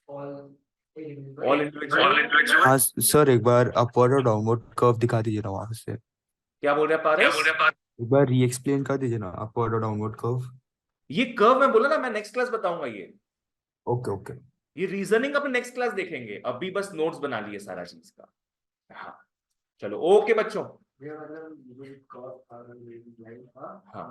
All individual. हाँ सर, एक बार अपवर्ड और डाउनवर्ड कर्व दिखा दीजिए ना वहां से। क्या बोल रहे हैं पारस? एक बार री एक्सप्लेन कर दीजिए ना अपवर्ड और डाउनवर्ड कर्व। ये कर्व मैं बोला ना, मैं नेक्स्ट क्लास बताऊंगा ये। Okay okay. ये रीजनिंग अपन नेक्स्ट क्लास देखेंगे, अभी बस नोट्स बना लिए सारा चीज का। हाँ चलो ओके बच्चों। हाँ